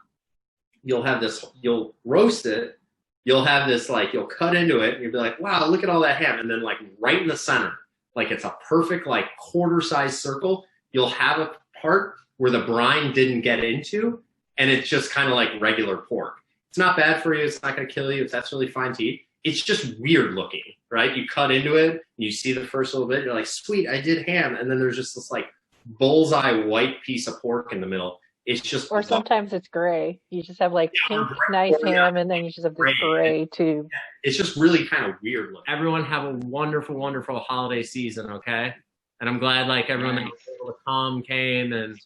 you'll roast it, you'll have this, like, you'll cut into it and you'll be like, wow, look at all that ham. And then like right in the center, like it's a perfect like quarter size circle, you'll have a part where the brine didn't get into, and it's just kind of like regular pork. It's not bad for you. It's not going to kill you. That's really fine to eat. It's just weird looking, right? You cut into it, you see the first little bit, you're like, sweet, I did ham. And then there's just this like bullseye white piece of pork in the middle. It's just, Or sometimes it's gray. You just have like yeah, pink, nice ham, and then you just have this gray tube. it's just really kind of weird looking. Everyone have a wonderful, wonderful holiday season, okay? And I'm glad like everyone that was able to come came, and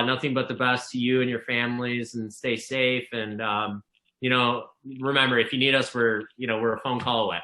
nothing but the best to you and your families, and stay safe. And, you know, remember, if you need us, we're a phone call away.